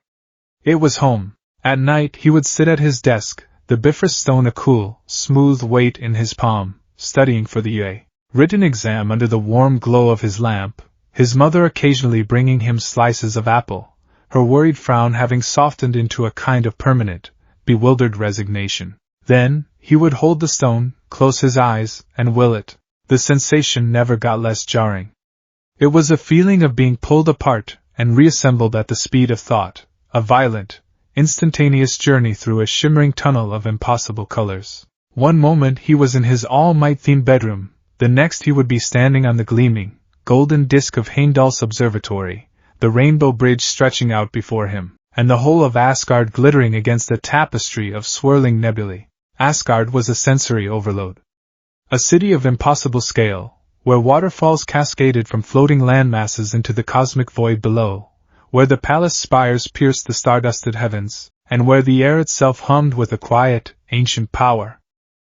It was home. At night he would sit at his desk, the Bifrost stone a cool, smooth weight in his palm, studying for the written exam under the warm glow of his lamp, his mother occasionally bringing him slices of apple, her worried frown having softened into a kind of permanent, bewildered resignation. Then, he would hold the stone, close his eyes, and will it. The sensation never got less jarring. It was a feeling of being pulled apart and reassembled at the speed of thought, a violent, instantaneous journey through a shimmering tunnel of impossible colors. One moment he was in his all-might-themed bedroom, the next he would be standing on the gleaming, golden disk of Heimdall's observatory, the rainbow bridge stretching out before him, and the whole of Asgard glittering against a tapestry of swirling nebulae. Asgard was a sensory overload. A city of impossible scale, where waterfalls cascaded from floating landmasses into the cosmic void below, where the palace spires pierced the stardusted heavens, and where the air itself hummed with a quiet, ancient power.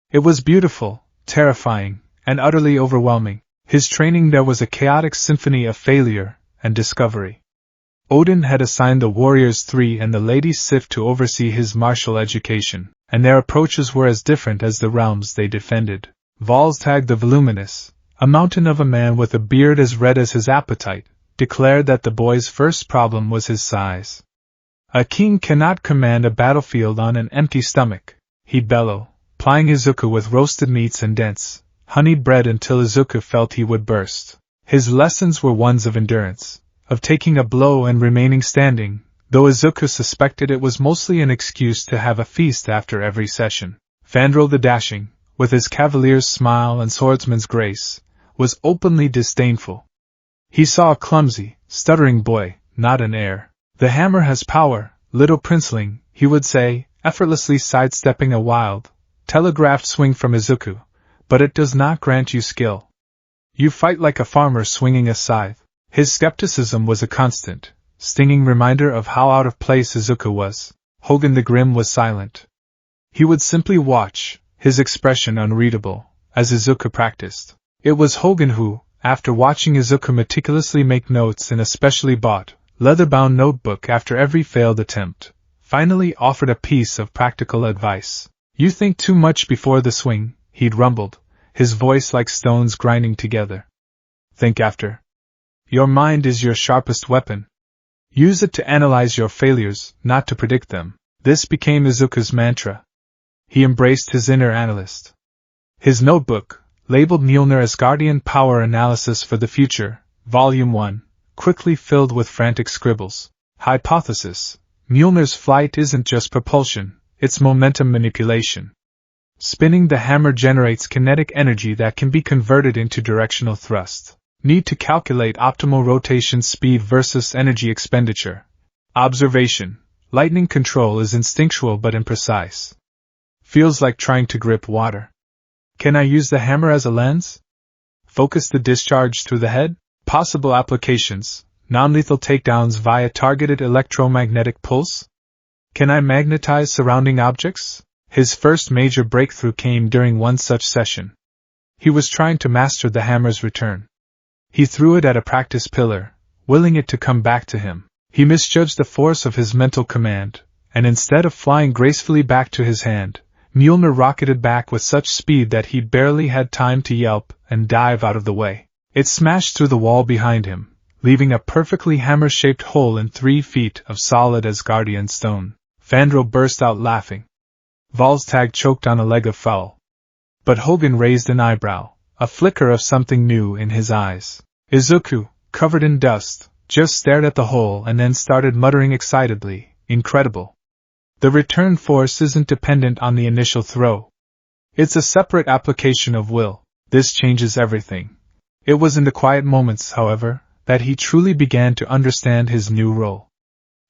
It was beautiful, terrifying, and utterly overwhelming. His training there was a chaotic symphony of failure and discovery. Odin had assigned the warriors 3 and the ladies Sif to oversee his martial education, and their approaches were as different as the realms they defended. Volstagg the Voluminous, a mountain of a man with a beard as red as his appetite, declared that the boy's first problem was his size. A king cannot command a battlefield on an empty stomach, he'd bellow, plying Izuku with roasted meats and dense, honeyed bread until Izuku felt he would burst. His lessons were ones of endurance, of taking a blow and remaining standing, though Izuku suspected it was mostly an excuse to have a feast after every session. Fandral the Dashing, with his cavalier's smile and swordsman's grace, was openly disdainful. He saw a clumsy, stuttering boy, not an heir. The hammer has power, little princeling, he would say, effortlessly sidestepping a wild, telegraphed swing from Izuku, but it does not grant you skill. You fight like a farmer swinging a scythe. His skepticism was a constant, stinging reminder of how out of place Izuku was. Hogan the Grim was silent. He would simply watch, his expression unreadable, as Izuku practiced. It was Hogan who, after watching Izuku meticulously make notes in a specially bought, leather-bound notebook after every failed attempt, finally offered a piece of practical advice. You think too much before the swing, he'd rumbled, his voice like stones grinding together. Think after. Your mind is your sharpest weapon. Use it to analyze your failures, not to predict them. This became Izuku's mantra. He embraced his inner analyst. His notebook, labeled Mjolnir Asgardian Power Analysis for the Future, Volume 1, quickly filled with frantic scribbles. Hypothesis: Mjolnir's flight isn't just propulsion, it's momentum manipulation. Spinning the hammer generates kinetic energy that can be converted into directional thrust. Need to calculate optimal rotation speed versus energy expenditure. Observation: lightning control is instinctual but imprecise. Feels like trying to grip water. Can I use the hammer as a lens? Focus the discharge through the head? Possible applications: non-lethal takedowns via targeted electromagnetic pulse? Can I magnetize surrounding objects? His first major breakthrough came during one such session. He was trying to master the hammer's return. He threw it at a practice pillar, willing it to come back to him. He misjudged the force of his mental command, and instead of flying gracefully back to his hand, Mjolnir rocketed back with such speed that he barely had time to yelp and dive out of the way. It smashed through the wall behind him, leaving a perfectly hammer-shaped hole in 3 feet of solid Asgardian stone. Fandral burst out laughing. Volstagg choked on a leg of fowl. But Hogun raised an eyebrow, a flicker of something new in his eyes. Izuku, covered in dust, just stared at the hole and then started muttering excitedly, "Incredible. The return force isn't dependent on the initial throw. It's a separate application of will. This changes everything." It was in the quiet moments, however, that he truly began to understand his new role.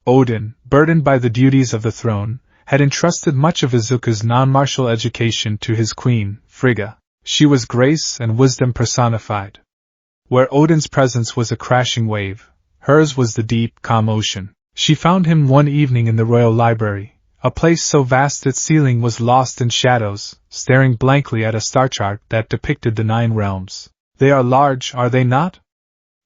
Odin, burdened by the duties of the throne, had entrusted much of Izuku's non-martial education to his queen, Frigga. She was grace and wisdom personified. Where Odin's presence was a crashing wave, hers was the deep, calm ocean. She found him one evening in the royal library, a place so vast its ceiling was lost in shadows, staring blankly at a star chart that depicted the 9 realms. "They are large, are they not?"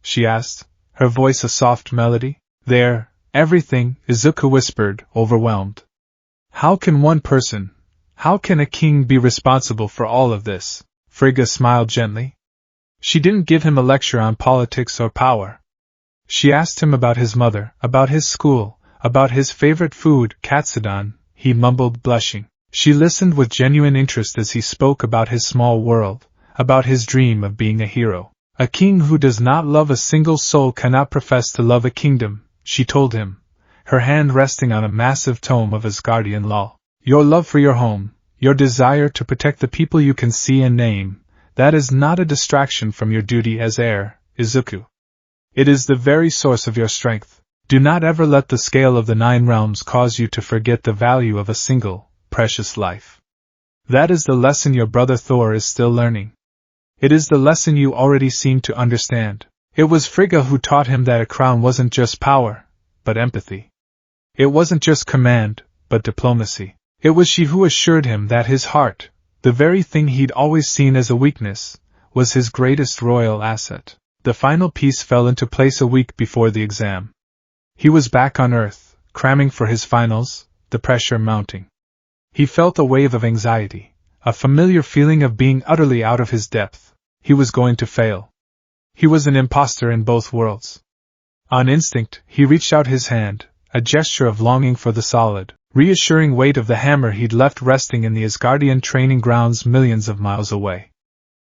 she asked, her voice a soft melody. "There, everything," Izuku whispered, overwhelmed. "How can one person, how can a king be responsible for all of this?" Frigga smiled gently. She didn't give him a lecture on politics or power. She asked him about his mother, about his school, about his favorite food, katsudon, he mumbled, blushing. She listened with genuine interest as he spoke about his small world, about his dream of being a hero. "A king who does not love a single soul cannot profess to love a kingdom," she told him, her hand resting on a massive tome of Asgardian law. "Your love for your home, your desire to protect the people you can see and name, that is not a distraction from your duty as heir, Izuku. It is the very source of your strength. Do not ever let the scale of the 9 realms cause you to forget the value of a single, precious life. That is the lesson your brother Thor is still learning. It is the lesson you already seem to understand." It was Frigga who taught him that a crown wasn't just power, but empathy. It wasn't just command, but diplomacy. It was she who assured him that his heart, the very thing he'd always seen as a weakness, was his greatest royal asset. The final piece fell into place a week before the exam. He was back on Earth, cramming for his finals, the pressure mounting. He felt a wave of anxiety, a familiar feeling of being utterly out of his depth. He was going to fail. He was an imposter in both worlds. On instinct, he reached out his hand, a gesture of longing for the solid, reassuring weight of the hammer he'd left resting in the Asgardian training grounds millions of miles away.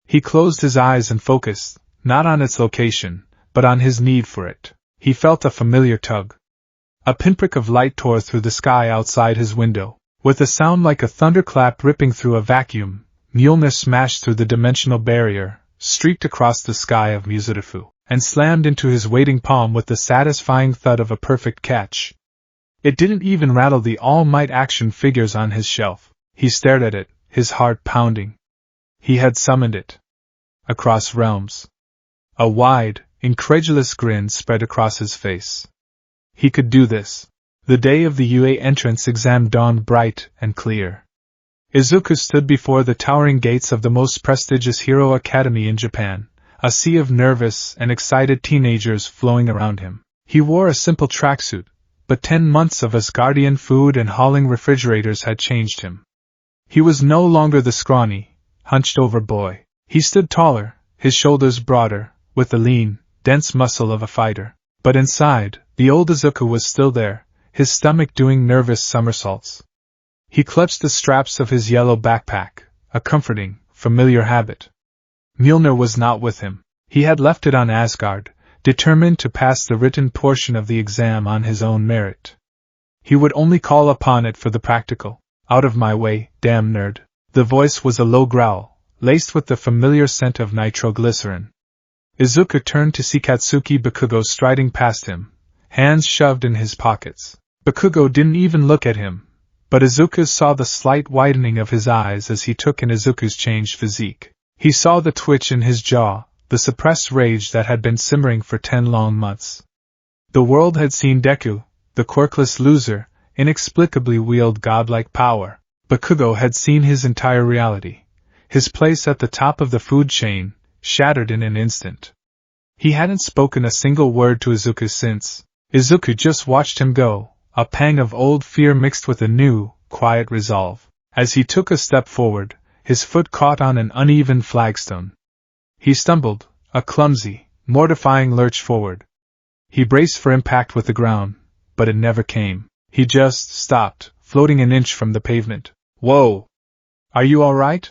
He closed his eyes and focused, not on its location, but on his need for it. He felt a familiar tug. A pinprick of light tore through the sky outside his window. With a sound like a thunderclap ripping through a vacuum, Mjolnir smashed through the dimensional barrier, streaked across the sky of Muzidafu, and slammed into his waiting palm with the satisfying thud of a perfect catch. It didn't even rattle the all-might action figures on his shelf. He stared at it, his heart pounding. He had summoned it. Across realms. A wide, incredulous grin spread across his face. He could do this. The day of the UA entrance exam dawned bright and clear. Izuku stood before the towering gates of the most prestigious hero academy in Japan, a sea of nervous and excited teenagers flowing around him. He wore a simple tracksuit, but 10 months of Asgardian food and hauling refrigerators had changed him. He was no longer the scrawny, hunched-over boy. He stood taller, his shoulders broader, with the lean, dense muscle of a fighter. But inside, the old Izuku was still there, his stomach doing nervous somersaults. He clutched the straps of his yellow backpack, a comforting, familiar habit. Mjolnir was not with him. He had left it on Asgard, determined to pass the written portion of the exam on his own merit. He would only call upon it for the practical. Out of my way, damn nerd. The voice was a low growl, laced with the familiar scent of nitroglycerin. Izuku turned to see Katsuki Bakugo striding past him, hands shoved in his pockets. Bakugo didn't even look at him, but Izuku saw the slight widening of his eyes as he took in Izuku's changed physique. He saw the twitch in his jaw, the suppressed rage that had been simmering for 10 long months. The world had seen Deku, the quirkless loser, inexplicably wield godlike power. Bakugo had seen his entire reality, his place at the top of the food chain, shattered in an instant. He hadn't spoken a single word to Izuku since. Izuku just watched him go, a pang of old fear mixed with a new, quiet resolve. As he took a step forward, his foot caught on an uneven flagstone. He stumbled, a clumsy, mortifying lurch forward. He braced for impact with the ground, but it never came. He just stopped, floating an inch from the pavement. Whoa! Are you all right?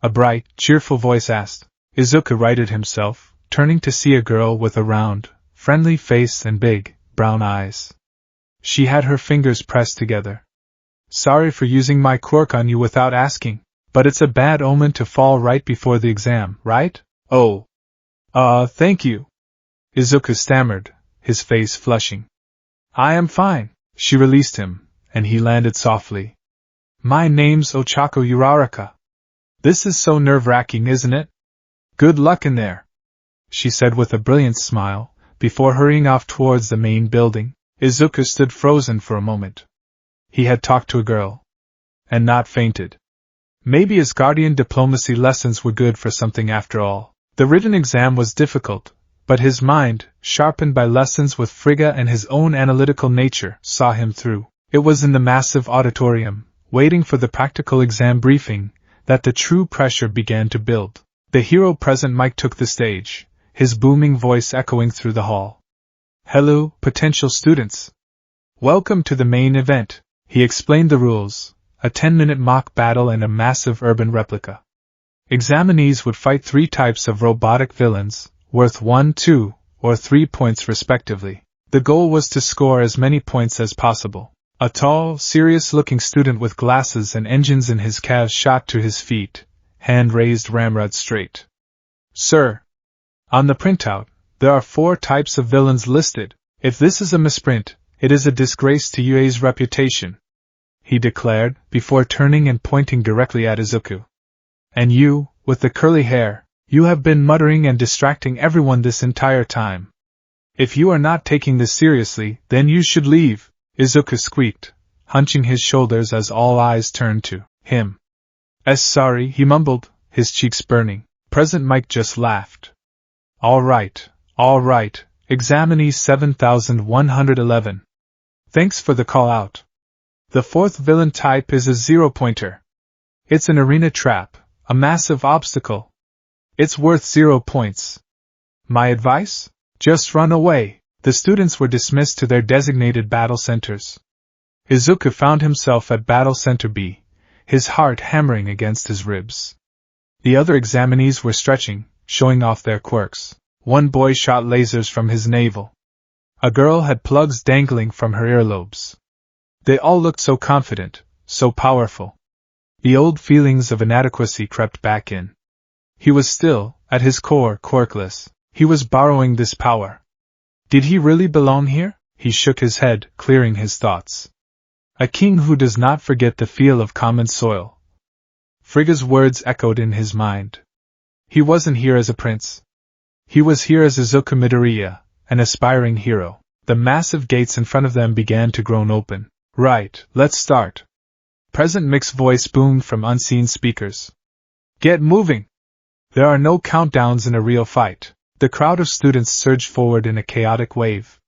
A bright, cheerful voice asked. Izuku righted himself, turning to see a girl with a round, friendly face and big, brown eyes. She had her fingers pressed together. Sorry for using my quirk on you without asking, but it's a bad omen to fall right before the exam, right? Oh. Thank you. Izuku stammered, his face flushing. I am fine. She released him, and he landed softly. My name's Ochako Uraraka. This is so nerve-wracking, isn't it? Good luck in there, she said with a brilliant smile, before hurrying off towards the main building. Izuku stood frozen for a moment. He had talked to a girl. And not fainted. Maybe Asgardian diplomacy lessons were good for something after all. The written exam was difficult, but his mind, sharpened by lessons with Frigga and his own analytical nature, saw him through. It was in the massive auditorium, waiting for the practical exam briefing, that the true pressure began to build. The hero present Mike took the stage, his booming voice echoing through the hall. Hello, potential students. Welcome to the main event. He explained the rules, a 10-minute mock battle and a massive urban replica. Examinees would fight 3 types of robotic villains, worth 1, 2, or 3 points respectively. The goal was to score as many points as possible. A tall, serious-looking student with glasses and engines in his calves shot to his feet, hand raised ramrod straight. Sir, on the printout, there are 4 types of villains listed. If this is a misprint, it is a disgrace to UA's reputation, he declared, before turning and pointing directly at Izuku. And you, with the curly hair, you have been muttering and distracting everyone this entire time. If you are not taking this seriously, then you should leave, Izuku squeaked, hunching his shoulders as all eyes turned to him. Sorry, he mumbled, his cheeks burning. Present Mike just laughed. All right, examinee 7111. Thanks for the call out. The 4th villain type is a 0-pointer. It's an arena trap, a massive obstacle. It's worth 0 points. My advice? Just run away. The students were dismissed to their designated battle centers. Izuku found himself at Battle Center B, his heart hammering against his ribs. The other examinees were stretching, showing off their quirks. One boy shot lasers from his navel. A girl had plugs dangling from her earlobes. They all looked so confident, so powerful. The old feelings of inadequacy crept back in. He was still, at his core, quirkless. He was borrowing this power. Did he really belong here? He shook his head, clearing his thoughts. A king who does not forget the feel of common soil. Frigga's words echoed in his mind. He wasn't here as a prince. He was here as Izuku Midoriya, an aspiring hero. The massive gates in front of them began to groan open. Right, let's start. Present Mick's voice boomed from unseen speakers. Get moving! There are no countdowns in a real fight. The crowd of students surged forward in a chaotic wave.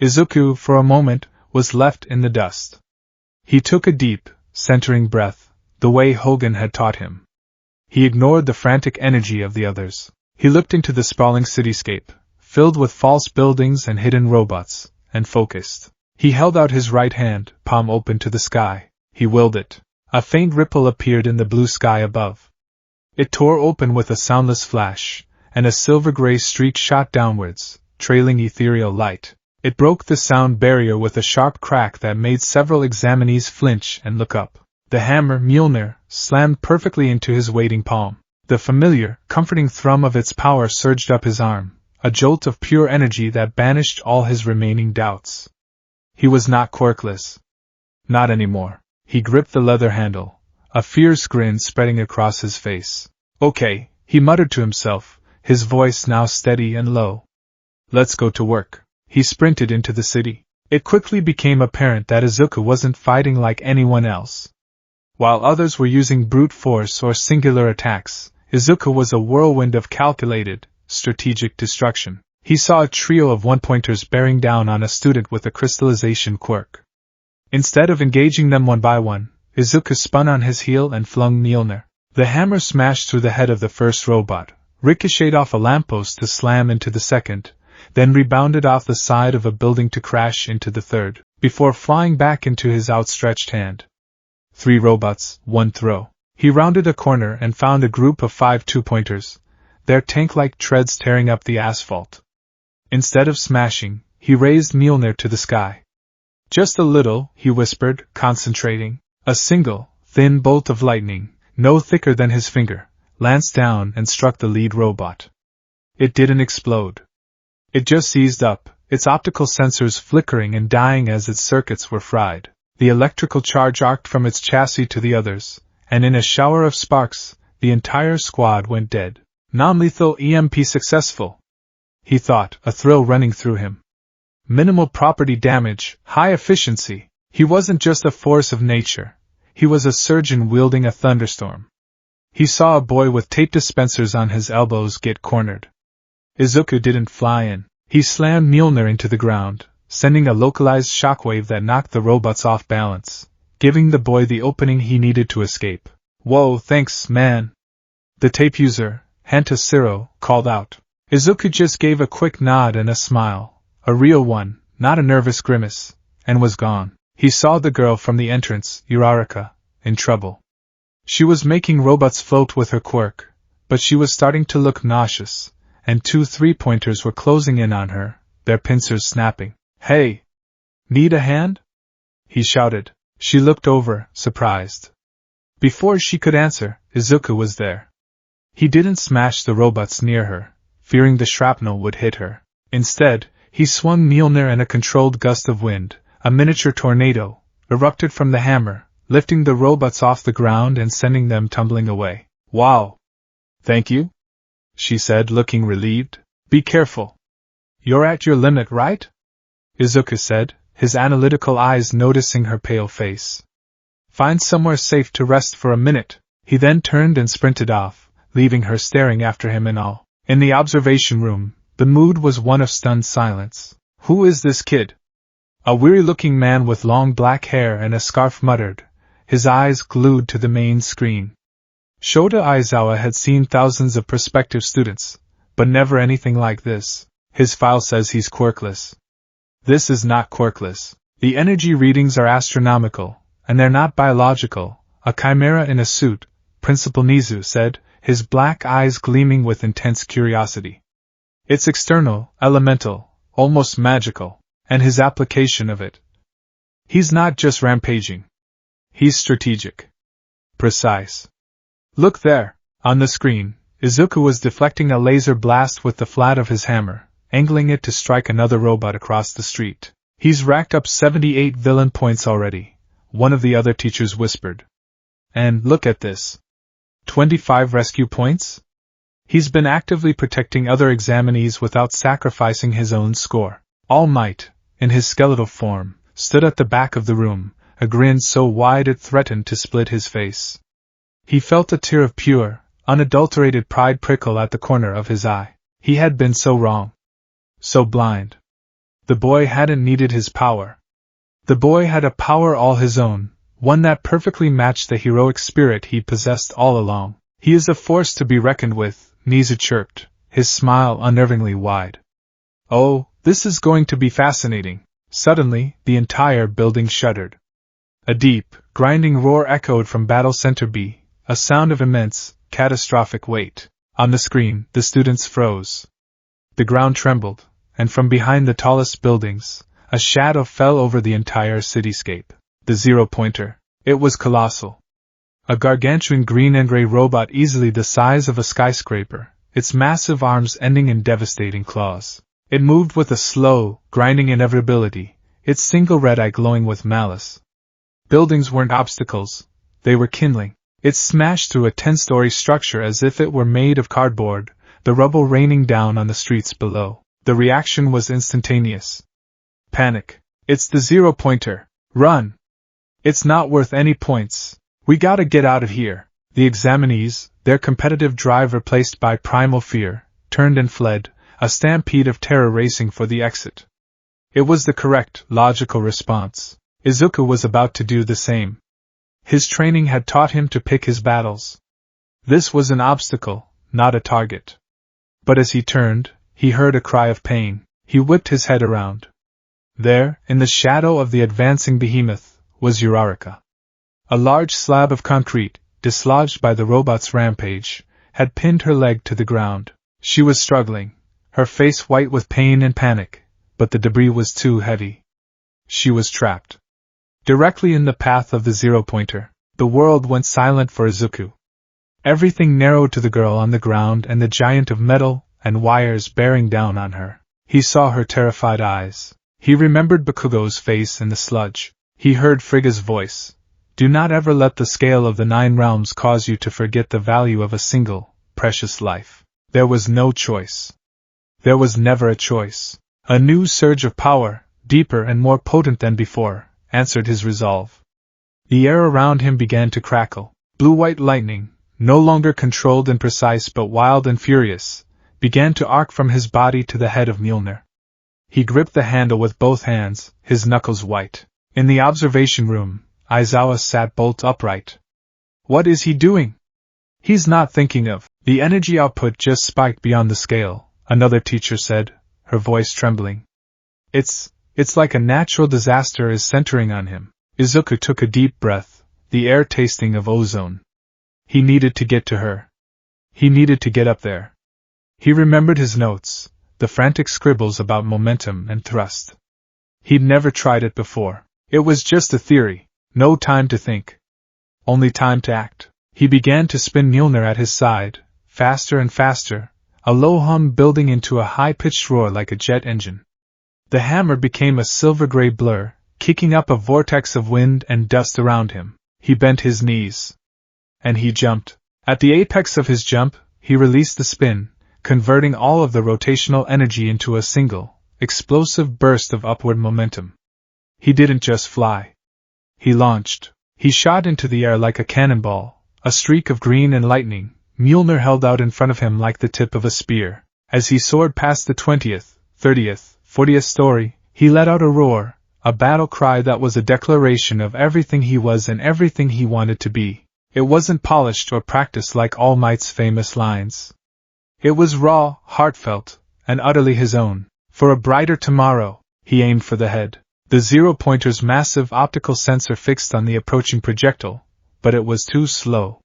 Izuku, for a moment, was left in the dust. He took a deep, centering breath, the way Hogan had taught him. He ignored the frantic energy of the others. He looked into the sprawling cityscape, filled with false buildings and hidden robots, and focused. He held out his right hand, palm open to the sky. He willed it. A faint ripple appeared in the blue sky above. It tore open with a soundless flash, and a silver-gray streak shot downwards, trailing ethereal light. It broke the sound barrier with a sharp crack that made several examinees flinch and look up. The hammer, Mjolnir, slammed perfectly into his waiting palm. The familiar, comforting thrum of its power surged up his arm, a jolt of pure energy that banished all his remaining doubts. He was not quirkless. Not anymore. He gripped the leather handle, a fierce grin spreading across his face. Okay, he muttered to himself, his voice now steady and low. Let's go to work. He sprinted into the city. It quickly became apparent that Izuku wasn't fighting like anyone else. While others were using brute force or singular attacks, Izuku was a whirlwind of calculated, strategic destruction. He saw a trio of one-pointers bearing down on a student with a crystallization quirk. Instead of engaging them one by one, Izuku spun on his heel and flung Mjolnir. The hammer smashed through the head of the first robot, ricocheted off a lamppost to slam into the second, then rebounded off the side of a building to crash into the third, before flying back into his outstretched hand. 3 robots, 1 throw. He rounded a corner and found a group of 5 two-pointers, their tank-like treads tearing up the asphalt. Instead of smashing, he raised Mjolnir to the sky. Just a little, he whispered, concentrating. A single, thin bolt of lightning, no thicker than his finger, lanced down and struck the lead robot. It didn't explode. It just seized up, its optical sensors flickering and dying as its circuits were fried. The electrical charge arced from its chassis to the others, and in a shower of sparks, the entire squad went dead. Non-lethal EMP successful, he thought, a thrill running through him. Minimal property damage, high efficiency. He wasn't just a force of nature, he was a surgeon wielding a thunderstorm. He saw a boy with tape dispensers on his elbows get cornered. Izuku didn't fly in. He slammed Mjolnir into the ground, sending a localized shockwave that knocked the robots off balance, giving the boy the opening he needed to escape. Whoa, thanks, man. The tape user, Hanta Siro, called out. Izuku just gave a quick nod and a smile, a real one, not a nervous grimace, and was gone. He saw the girl from the entrance, Uraraka, in trouble. She was making robots float with her quirk, but she was starting to look nauseous, and 2 three-pointers were closing in on her, their pincers snapping. Hey! Need a hand? He shouted. She looked over, surprised. Before she could answer, Izuku was there. He didn't smash the robots near her, fearing the shrapnel would hit her. Instead, he swung Mjolnir and a controlled gust of wind, a miniature tornado, erupted from the hammer, lifting the robots off the ground and sending them tumbling away. Wow! Thank you? She said, looking relieved. Be careful. You're at your limit, right? Izuku said, his analytical eyes noticing her pale face. Find somewhere safe to rest for a minute. He then turned and sprinted off, leaving her staring after him in awe. In the observation room, the mood was one of stunned silence. Who is this kid? A weary-looking man with long black hair and a scarf muttered, his eyes glued to the main screen. Shota Aizawa had seen thousands of prospective students, but never anything like this. His file says he's quirkless. This is not quirkless. The energy readings are astronomical, and they're not biological. A chimera in a suit, Principal Nizu said, his black eyes gleaming with intense curiosity. It's external, elemental, almost magical, and his application of it. He's not just rampaging. He's strategic. Precise. Look there, on the screen. Izuku was deflecting a laser blast with the flat of his hammer, angling it to strike another robot across the street. He's racked up 78 villain points already, one of the other teachers whispered. And look at this. 25 rescue points? He's been actively protecting other examinees without sacrificing his own score. All Might, in his skeletal form, stood at the back of the room, a grin so wide it threatened to split his face. He felt a tear of pure, unadulterated pride prickle at the corner of his eye. He had been so wrong. So blind. The boy hadn't needed his power. The boy had a power all his own, one that perfectly matched the heroic spirit he possessed all along. He is a force to be reckoned with, Nizu chirped, his smile unnervingly wide. Oh, this is going to be fascinating. Suddenly, the entire building shuddered. A deep, grinding roar echoed from Battle Center B, a sound of immense, catastrophic weight. On the screen, the students froze. The ground trembled, and from behind the tallest buildings, a shadow fell over the entire cityscape. The zero-pointer. It was colossal. A gargantuan green and gray robot easily the size of a skyscraper, its massive arms ending in devastating claws. It moved with a slow, grinding inevitability, its single red eye glowing with malice. Buildings weren't obstacles, they were kindling. It smashed through a 10-story structure as if it were made of cardboard, the rubble raining down on the streets below. The reaction was instantaneous. Panic. It's the zero-pointer. Run! It's not worth any points. We gotta get out of here. The examinees, their competitive drive replaced by primal fear, turned and fled, a stampede of terror racing for the exit. It was the correct, logical response. Izuku was about to do the same. His training had taught him to pick his battles. This was an obstacle, not a target. But as he turned, he heard a cry of pain. He whipped his head around. There, in the shadow of the advancing behemoth, was Uraraka. A large slab of concrete, dislodged by the robot's rampage, had pinned her leg to the ground. She was struggling, her face white with pain and panic, but the debris was too heavy. She was trapped. Directly in the path of the zero-pointer, the world went silent for Izuku. Everything narrowed to the girl on the ground and the giant of metal and wires bearing down on her. He saw her terrified eyes. He remembered Bakugo's face in the sludge. He heard Frigga's voice. Do not ever let the scale of the 9 realms cause you to forget the value of a single, precious life. There was no choice. There was never a choice. A new surge of power, deeper and more potent than before, answered his resolve. The air around him began to crackle. Blue-white lightning, no longer controlled and precise but wild and furious, began to arc from his body to the head of Mjolnir. He gripped the handle with both hands, his knuckles white. In the observation room, Aizawa sat bolt upright. What is he doing? He's not thinking of. The energy output just spiked beyond the scale, another teacher said, her voice trembling. It's like a natural disaster is centering on him. Izuku took a deep breath, the air tasting of ozone. He needed to get to her. He needed to get up there. He remembered his notes, the frantic scribbles about momentum and thrust. He'd never tried it before. It was just a theory, no time to think. Only time to act. He began to spin Mjolnir at his side, faster and faster, a low hum building into a high-pitched roar like a jet engine. The hammer became a silver-gray blur, kicking up a vortex of wind and dust around him. He bent his knees. And he jumped. At the apex of his jump, he released the spin, converting all of the rotational energy into a single, explosive burst of upward momentum. He didn't just fly. He launched. He shot into the air like a cannonball, a streak of green and lightning, Mjolnir held out in front of him like the tip of a spear. As he soared past the 20th, 30th, 40th story, he let out a roar, a battle cry that was a declaration of everything he was and everything he wanted to be. It wasn't polished or practiced like All Might's famous lines. It was raw, heartfelt, and utterly his own. For a brighter tomorrow, he aimed for the head. The zero-pointer's massive optical sensor fixed on the approaching projectile, but it was too slow.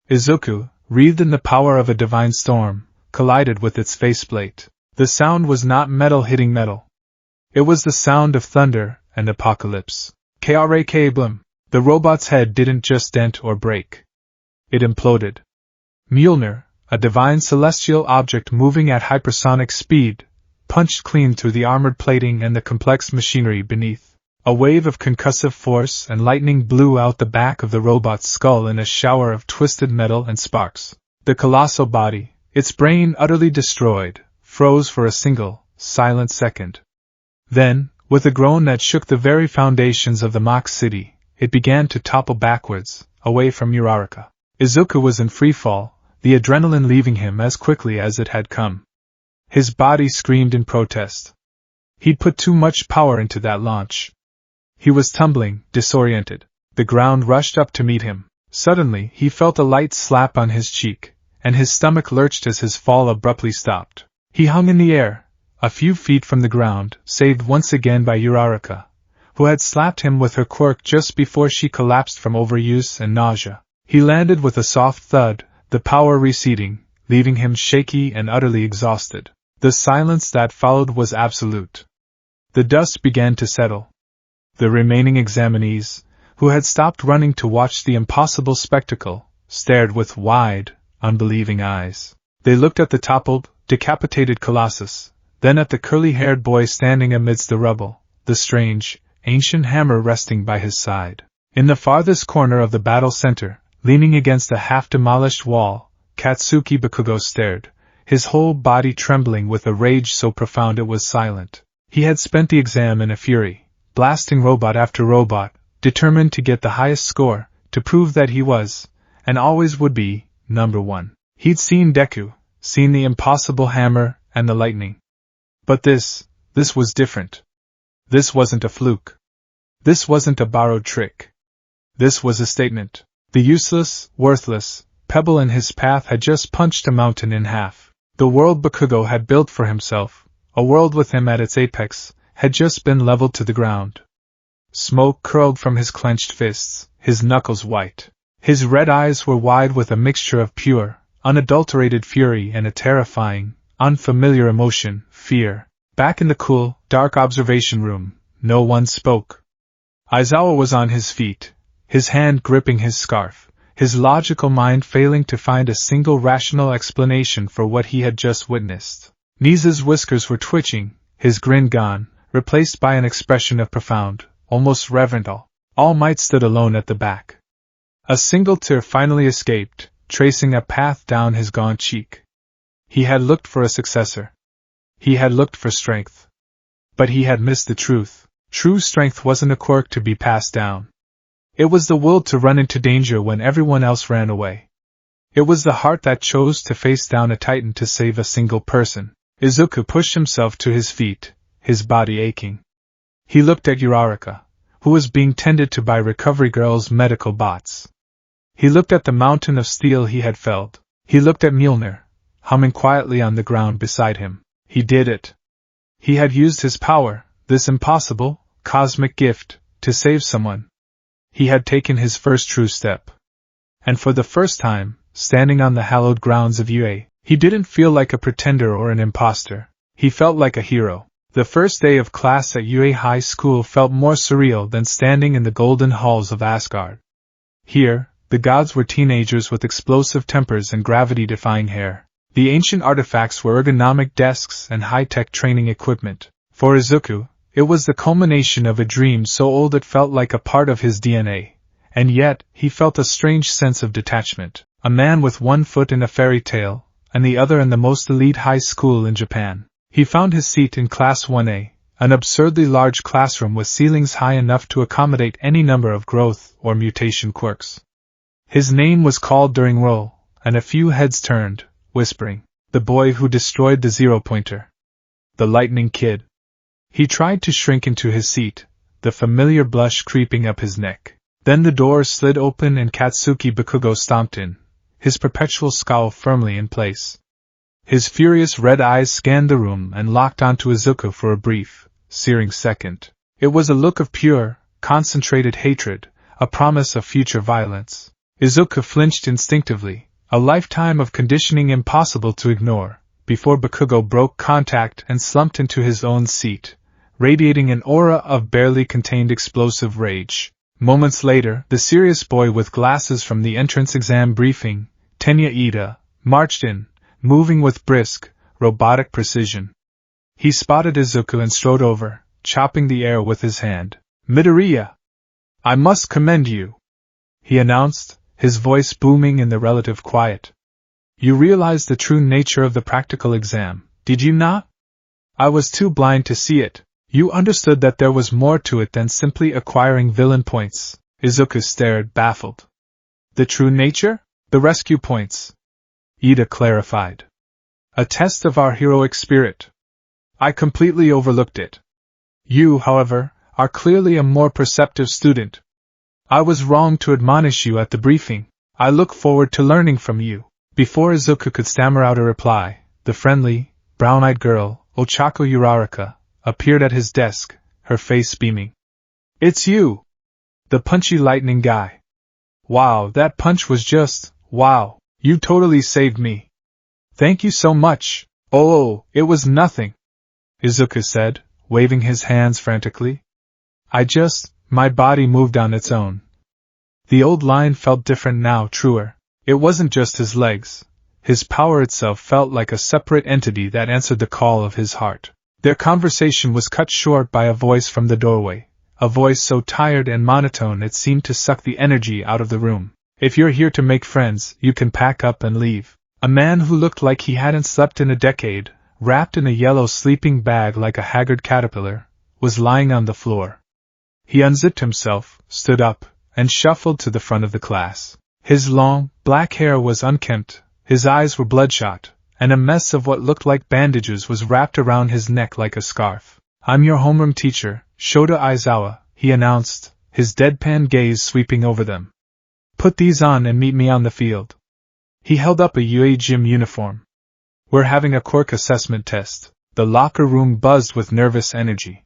Izuku, wreathed in the power of a divine storm, collided with its faceplate. The sound was not metal hitting metal. It was the sound of thunder and apocalypse. K-R-A-K-Blim. The robot's head didn't just dent or break. It imploded. Mjolnir, a divine celestial object moving at hypersonic speed, punched clean through the armored plating and the complex machinery beneath. A wave of concussive force and lightning blew out the back of the robot's skull in a shower of twisted metal and sparks. The colossal body, its brain utterly destroyed, froze for a single, silent second. Then, with a groan that shook the very foundations of the mock city, it began to topple backwards, away from Uraraka. Izuku was in freefall, the adrenaline leaving him as quickly as it had come. His body screamed in protest. He'd put too much power into that launch. He was tumbling, disoriented. The ground rushed up to meet him. Suddenly, he felt a light slap on his cheek, and his stomach lurched as his fall abruptly stopped. He hung in the air, a few feet from the ground, saved once again by Uraraka, who had slapped him with her quirk just before she collapsed from overuse and nausea. He landed with a soft thud, the power receding, leaving him shaky and utterly exhausted. The silence that followed was absolute. The dust began to settle. The remaining examinees, who had stopped running to watch the impossible spectacle, stared with wide, unbelieving eyes. They looked at the toppled, decapitated colossus, then at the curly-haired boy standing amidst the rubble, the strange, ancient hammer resting by his side. In the farthest corner of the battle center, leaning against a half-demolished wall, Katsuki Bakugo stared, his whole body trembling with a rage so profound it was silent. He had spent the exam in a fury, blasting robot after robot, determined to get the highest score, to prove that he was, and always would be, number one. He'd seen Deku, seen the impossible hammer and the lightning. But this was different. This wasn't a fluke. This wasn't a borrowed trick. This was a statement. The useless, worthless pebble in his path had just punched a mountain in half. The world Bakugo had built for himself, a world with him at its apex, had just been leveled to the ground. Smoke curled from his clenched fists, his knuckles white. His red eyes were wide with a mixture of pure, unadulterated fury and a terrifying, unfamiliar emotion, fear. Back in the cool, dark observation room, no one spoke. Aizawa was on his feet, his hand gripping his scarf, his logical mind failing to find a single rational explanation for what he had just witnessed. Nisa's whiskers were twitching, his grin gone, replaced by an expression of profound, almost reverent awe. All Might stood alone at the back. A single tear finally escaped, tracing a path down his gaunt cheek. He had looked for a successor. He had looked for strength. But he had missed the truth. True strength wasn't a quirk to be passed down. It was the will to run into danger when everyone else ran away. It was the heart that chose to face down a titan to save a single person. Izuku pushed himself to his feet, his body aching. He looked at Uraraka, who was being tended to by Recovery Girl's medical bots. He looked at the mountain of steel he had felled. He looked at Mjolnir, humming quietly on the ground beside him. He did it. He had used his power, this impossible, cosmic gift, to save someone. He had taken his first true step. And for the first time, standing on the hallowed grounds of UA, he didn't feel like a pretender or an imposter. He felt like a hero. The first day of class at UA High School felt more surreal than standing in the golden halls of Asgard. Here, the gods were teenagers with explosive tempers and gravity-defying hair. The ancient artifacts were ergonomic desks and high-tech training equipment. For Izuku, it was the culmination of a dream so old it felt like a part of his DNA. And yet, he felt a strange sense of detachment. A man with one foot in a fairy tale, and the other in the most elite high school in Japan. He found his seat in Class 1A, an absurdly large classroom with ceilings high enough to accommodate any number of growth or mutation quirks. His name was called during roll, and a few heads turned, whispering, "The boy who destroyed the zero-pointer. The lightning kid." He tried to shrink into his seat, the familiar blush creeping up his neck. Then the doors slid open and Katsuki Bakugo stomped in, his perpetual scowl firmly in place. His furious red eyes scanned the room and locked onto Izuku for a brief, searing second. It was a look of pure, concentrated hatred, a promise of future violence. Izuku flinched instinctively, a lifetime of conditioning impossible to ignore, before Bakugo broke contact and slumped into his own seat, radiating an aura of barely contained explosive rage. Moments later, the serious boy with glasses from the entrance exam briefing, Tenya Ida, marched in, moving with brisk, robotic precision. He spotted Izuku and strode over, chopping the air with his hand. "Midoriya! I must commend you," he announced, his voice booming in the relative quiet. "You realized the true nature of the practical exam, did you not? I was too blind to see it. You understood that there was more to it than simply acquiring villain points." Izuku stared, baffled. "The true nature? The rescue points," Ida clarified. "A test of our heroic spirit. I completely overlooked it. You, however, are clearly a more perceptive student. I was wrong to admonish you at the briefing. I look forward to learning from you." Before Izuku could stammer out a reply, the friendly, brown-eyed girl, Ochako Uraraka, appeared at his desk, her face beaming. "It's you! The punchy lightning guy. Wow, that punch was just, wow!" You totally saved me. Thank you so much. Oh, it was nothing, Izuku said, waving his hands frantically. My body moved on its own. The old line felt different now, truer. It wasn't just his legs. His power itself felt like a separate entity that answered the call of his heart. Their conversation was cut short by a voice from the doorway, a voice so tired and monotone it seemed to suck the energy out of the room. If you're here to make friends, you can pack up and leave. A man who looked like he hadn't slept in a decade, wrapped in a yellow sleeping bag like a haggard caterpillar, was lying on the floor. He unzipped himself, stood up, and shuffled to the front of the class. His long, black hair was unkempt, his eyes were bloodshot, and a mess of what looked like bandages was wrapped around his neck like a scarf. I'm your homeroom teacher, Shota Aizawa, he announced, his deadpan gaze sweeping over them. Put these on and meet me on the field. He held up a UA gym uniform. We're having a quirk assessment test. The locker room buzzed with nervous energy.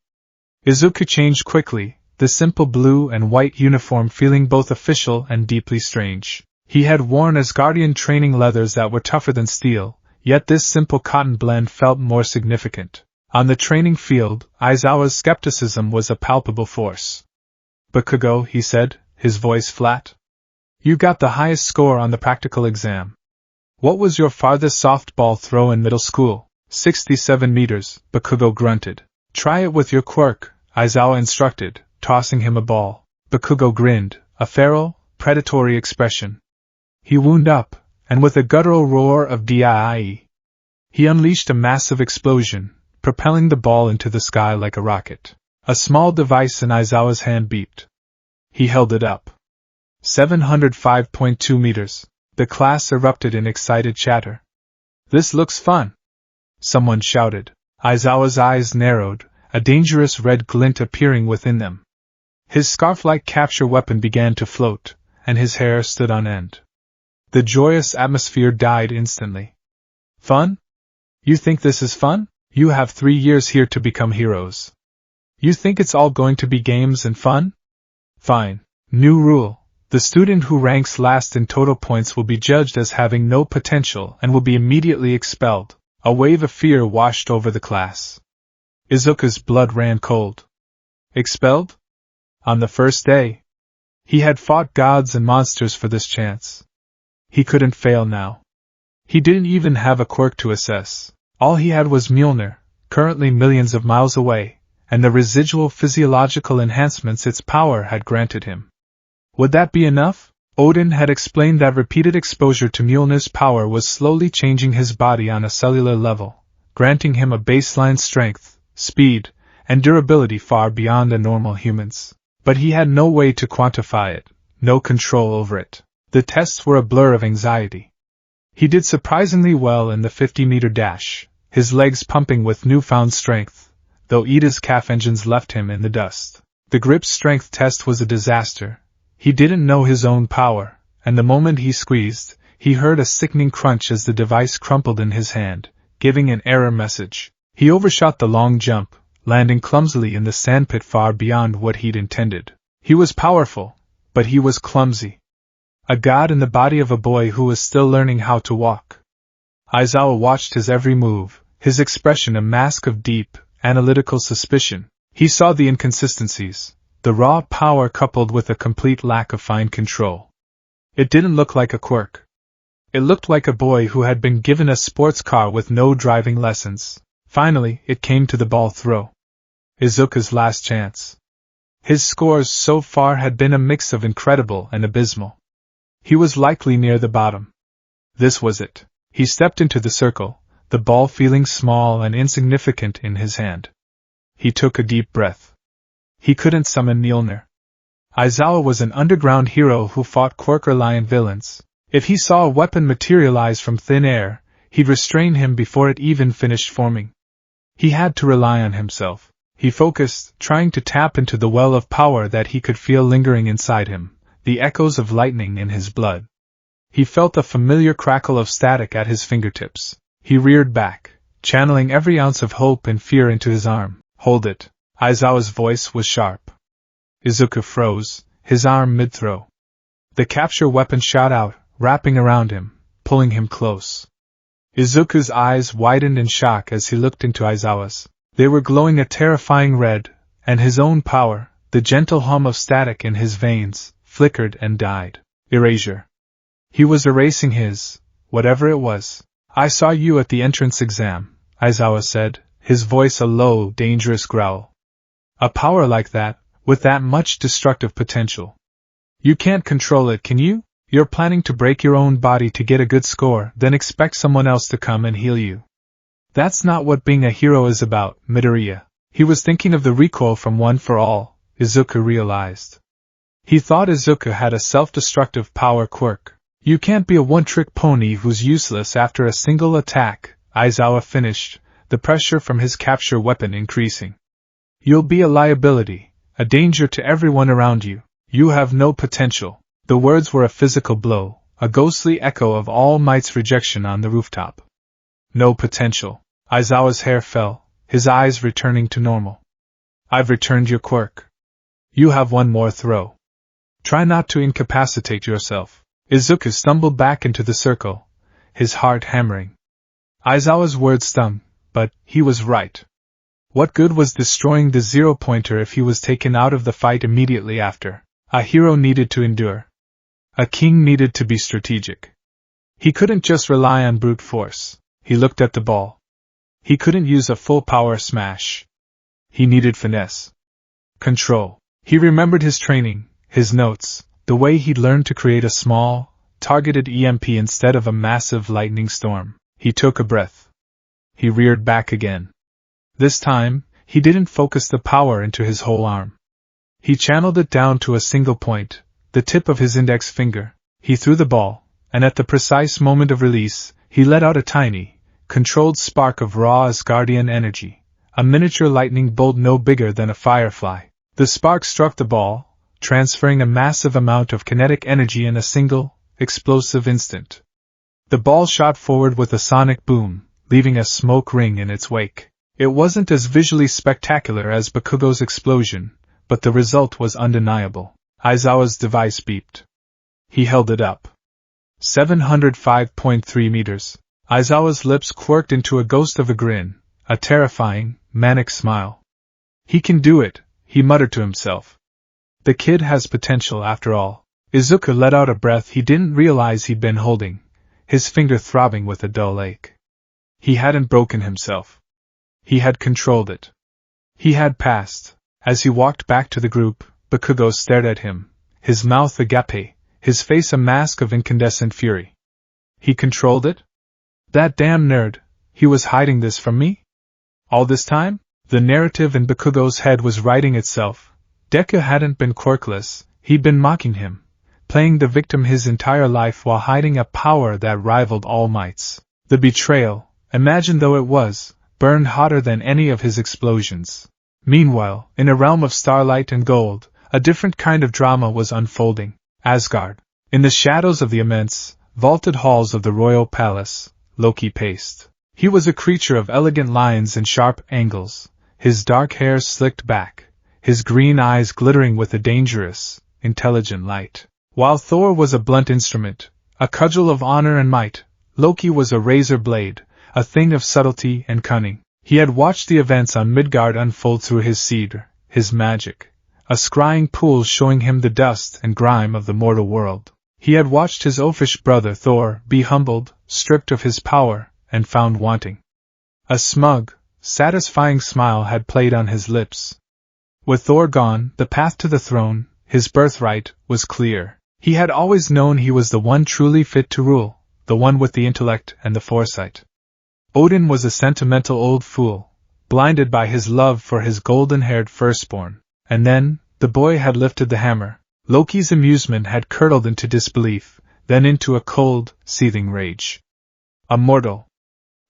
Izuku changed quickly, the simple blue and white uniform feeling both official and deeply strange. He had worn Asgardian training leathers that were tougher than steel, yet this simple cotton blend felt more significant. On the training field, Aizawa's skepticism was a palpable force. Bakugo, he said, his voice flat. You got the highest score on the practical exam. What was your farthest softball throw in middle school? 67 meters, Bakugo grunted. Try it with your quirk, Aizawa instructed, tossing him a ball. Bakugo grinned, a feral, predatory expression. He wound up, and with a guttural roar of "die," he unleashed a massive explosion, propelling the ball into the sky like a rocket. A small device in Aizawa's hand beeped. He held it up. 705.2 meters. The class erupted in excited chatter. This looks fun, someone shouted. Aizawa's eyes narrowed, a dangerous red glint appearing within them. His scarf-like capture weapon began to float, and his hair stood on end. The joyous atmosphere died instantly. Fun? You think this is fun? You have 3 years here to become heroes. You think it's all going to be games and fun? Fine. New rule. The student who ranks last in total points will be judged as having no potential and will be immediately expelled. A wave of fear washed over the class. Izuku's blood ran cold. Expelled? On the first day. He had fought gods and monsters for this chance. He couldn't fail now. He didn't even have a quirk to assess. All he had was Mjolnir, currently millions of miles away, and the residual physiological enhancements its power had granted him. Would that be enough? Odin had explained that repeated exposure to Mjolnir's power was slowly changing his body on a cellular level, granting him a baseline strength, speed, and durability far beyond a normal human's. But he had no way to quantify it, no control over it. The tests were a blur of anxiety. He did surprisingly well in the 50-meter dash, his legs pumping with newfound strength, though Ida's calf engines left him in the dust. The grip strength test was a disaster. He didn't know his own power, and the moment he squeezed, he heard a sickening crunch as the device crumpled in his hand, giving an error message. He overshot the long jump, landing clumsily in the sandpit far beyond what he'd intended. He was powerful, but he was clumsy. A god in the body of a boy who was still learning how to walk. Aizawa watched his every move, his expression a mask of deep, analytical suspicion. He saw the inconsistencies, the raw power coupled with a complete lack of fine control. It didn't look like a quirk. It looked like a boy who had been given a sports car with no driving lessons. Finally, it came to the ball throw. Izuku's last chance. His scores so far had been a mix of incredible and abysmal. He was likely near the bottom. This was it. He stepped into the circle, the ball feeling small and insignificant in his hand. He took a deep breath. He couldn't summon Mjolnir. Aizawa was an underground hero who fought quirk-reliant villains. If he saw a weapon materialize from thin air, he'd restrain him before it even finished forming. He had to rely on himself. He focused, trying to tap into the well of power that he could feel lingering inside him, the echoes of lightning in his blood. He felt a familiar crackle of static at his fingertips. He reared back, channeling every ounce of hope and fear into his arm. Hold it. Aizawa's voice was sharp. Izuku froze, his arm mid-throw. The capture weapon shot out, wrapping around him, pulling him close. Izuku's eyes widened in shock as he looked into Aizawa's. They were glowing a terrifying red, and his own power, the gentle hum of static in his veins, flickered and died. Erasure. He was erasing his, whatever it was. I saw you at the entrance exam, Aizawa said, his voice a low, dangerous growl. A power like that, with that much destructive potential. You can't control it, can you? You're planning to break your own body to get a good score, then expect someone else to come and heal you. That's not what being a hero is about, Midoriya. He was thinking of the recoil from One for All, Izuku realized. He thought Izuku had a self-destructive power quirk. You can't be a one-trick pony who's useless after a single attack, Aizawa finished, the pressure from his capture weapon increasing. You'll be a liability, a danger to everyone around you. You have no potential. The words were a physical blow, a ghostly echo of All Might's rejection on the rooftop. No potential. Aizawa's hair fell, his eyes returning to normal. I've returned your quirk. You have one more throw. Try not to incapacitate yourself. Izuku stumbled back into the circle, his heart hammering. Aizawa's words stung, but he was right. What good was destroying the zero-pointer if he was taken out of the fight immediately after? A hero needed to endure. A king needed to be strategic. He couldn't just rely on brute force. He looked at the ball. He couldn't use a full power smash. He needed finesse. Control. He remembered his training, his notes, the way he'd learned to create a small, targeted EMP instead of a massive lightning storm. He took a breath. He reared back again. This time, he didn't focus the power into his whole arm. He channeled it down to a single point, the tip of his index finger. He threw the ball, and at the precise moment of release, he let out a tiny, controlled spark of raw Asgardian energy, a miniature lightning bolt no bigger than a firefly. The spark struck the ball, transferring a massive amount of kinetic energy in a single, explosive instant. The ball shot forward with a sonic boom, leaving a smoke ring in its wake. It wasn't as visually spectacular as Bakugo's explosion, but the result was undeniable. Aizawa's device beeped. He held it up. 705.3 meters. Aizawa's lips quirked into a ghost of a grin, a terrifying, manic smile. He can do it, he muttered to himself. The kid has potential after all. Izuku let out a breath he didn't realize he'd been holding, his finger throbbing with a dull ache. He hadn't broken himself. He had controlled it. He had passed. As he walked back to the group, Bakugo stared at him, his mouth agape, his face a mask of incandescent fury. He controlled it? That damn nerd, he was hiding this from me? All this time? The narrative in Bakugo's head was writing itself. Deku hadn't been quirkless, he'd been mocking him, playing the victim his entire life while hiding a power that rivaled All Might's. The betrayal, imagined though it was, burned hotter than any of his explosions. Meanwhile, in a realm of starlight and gold, a different kind of drama was unfolding. Asgard. In the shadows of the immense, vaulted halls of the royal palace, Loki paced. He was a creature of elegant lines and sharp angles, his dark hair slicked back, his green eyes glittering with a dangerous, intelligent light. While Thor was a blunt instrument, a cudgel of honor and might, Loki was a razor blade, a thing of subtlety and cunning. He had watched the events on Midgard unfold through his cedar, his magic, a scrying pool showing him the dust and grime of the mortal world. He had watched his oafish brother Thor be humbled, stripped of his power, and found wanting. A smug, satisfying smile had played on his lips. With Thor gone, the path to the throne, his birthright, was clear. He had always known he was the one truly fit to rule, the one with the intellect and the foresight. Odin was a sentimental old fool, blinded by his love for his golden-haired firstborn. And then, the boy had lifted the hammer. Loki's amusement had curdled into disbelief, then into a cold, seething rage. A mortal.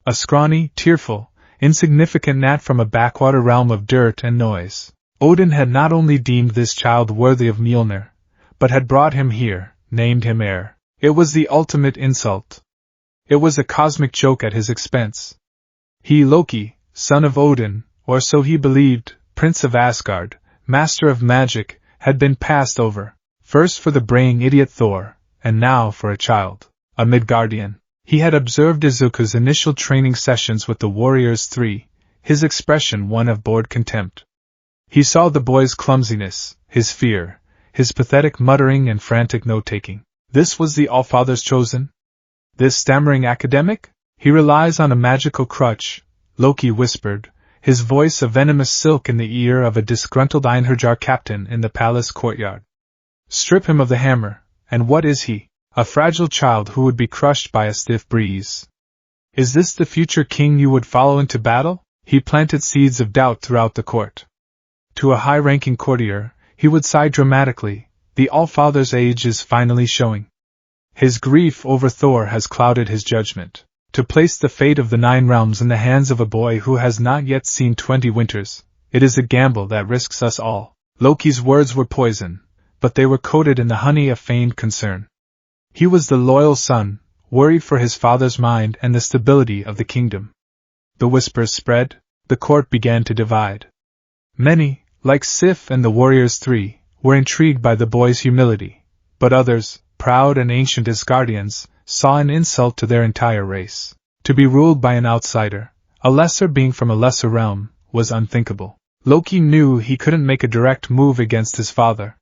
A scrawny, tearful, insignificant gnat from a backwater realm of dirt and noise. Odin had not only deemed this child worthy of Mjolnir, but had brought him here, named him Heir. It was the ultimate insult. It was a cosmic joke at his expense. He, Loki, son of Odin, or so he believed, Prince of Asgard, master of magic, had been passed over, first for the braying idiot Thor, and now for a child, a Midgardian. He had observed Izuku's initial training sessions with the Warriors 3, his expression one of bored contempt. He saw the boy's clumsiness, his fear, his pathetic muttering and frantic note-taking. This was the Allfather's chosen? This stammering academic? He relies on a magical crutch, Loki whispered, his voice a venomous silk in the ear of a disgruntled Einherjar captain in the palace courtyard. Strip him of the hammer, and what is he? A fragile child who would be crushed by a stiff breeze. Is this the future king you would follow into battle? He planted seeds of doubt throughout the court. To a high-ranking courtier, he would sigh dramatically, the Allfather's age is finally showing. His grief over Thor has clouded his judgment. To place the fate of the 9 realms in the hands of a boy who has not yet seen 20 winters, it is a gamble that risks us all. Loki's words were poison, but they were coated in the honey of feigned concern. He was the loyal son, worried for his father's mind and the stability of the kingdom. The whispers spread, the court began to divide. Many, like Sif and the Warriors 3, were intrigued by the boy's humility, but others, proud and ancient as guardians, saw an insult to their entire race. To be ruled by an outsider, a lesser being from a lesser realm, was unthinkable. Loki knew he couldn't make a direct move against his father.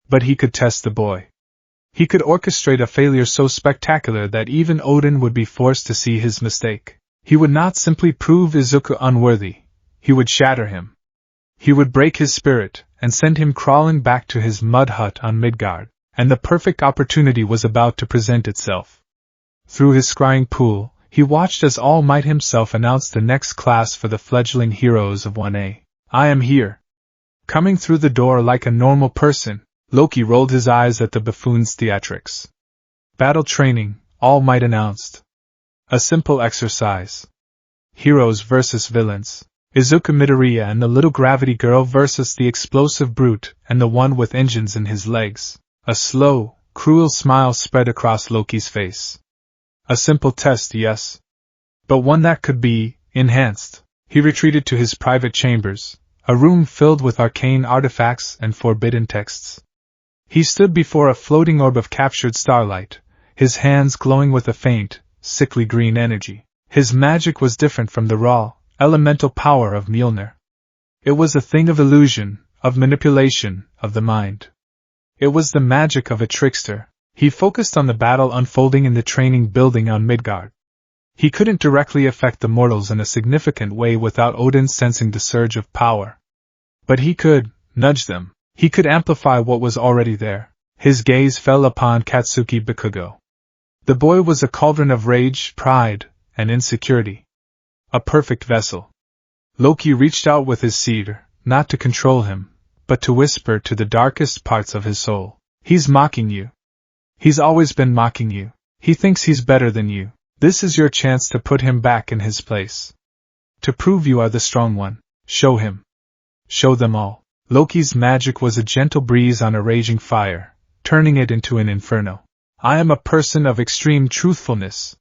But he could test the boy. He could orchestrate a failure so spectacular that even Odin would be forced to see his mistake. He would not simply prove Izuku unworthy, he would shatter him. He would break his spirit, and send him crawling back to his mud hut on Midgard, and the perfect opportunity was about to present itself. Through his scrying pool, he watched as All Might himself announced the next class for the fledgling heroes of 1A. I am here. Coming through the door like a normal person, Loki rolled his eyes at the buffoon's theatrics. Battle training, All Might announced. A simple exercise. Heroes versus villains. Izuku Midoriya and the little gravity girl versus the explosive brute and the one with engines in his legs. A slow, cruel smile spread across Loki's face. A simple test, yes. But one that could be enhanced. He retreated to his private chambers, a room filled with arcane artifacts and forbidden texts. He stood before a floating orb of captured starlight, his hands glowing with a faint, sickly green energy. His magic was different from the raw, elemental power of Mjolnir. It was a thing of illusion, of manipulation, of the mind. It was the magic of a trickster. He focused on the battle unfolding in the training building on Midgard. He couldn't directly affect the mortals in a significant way without Odin sensing the surge of power. But he could nudge them. He could amplify what was already there. His gaze fell upon Katsuki Bakugo. The boy was a cauldron of rage, pride, and insecurity. A perfect vessel. Loki reached out with his cedar, not to control him, but to whisper to the darkest parts of his soul. He's mocking you. He's always been mocking you. He thinks he's better than you. This is your chance to put him back in his place. To prove you are the strong one. Show him. Show them all. Loki's magic was a gentle breeze on a raging fire, turning it into an inferno. I am a person of extreme truthfulness,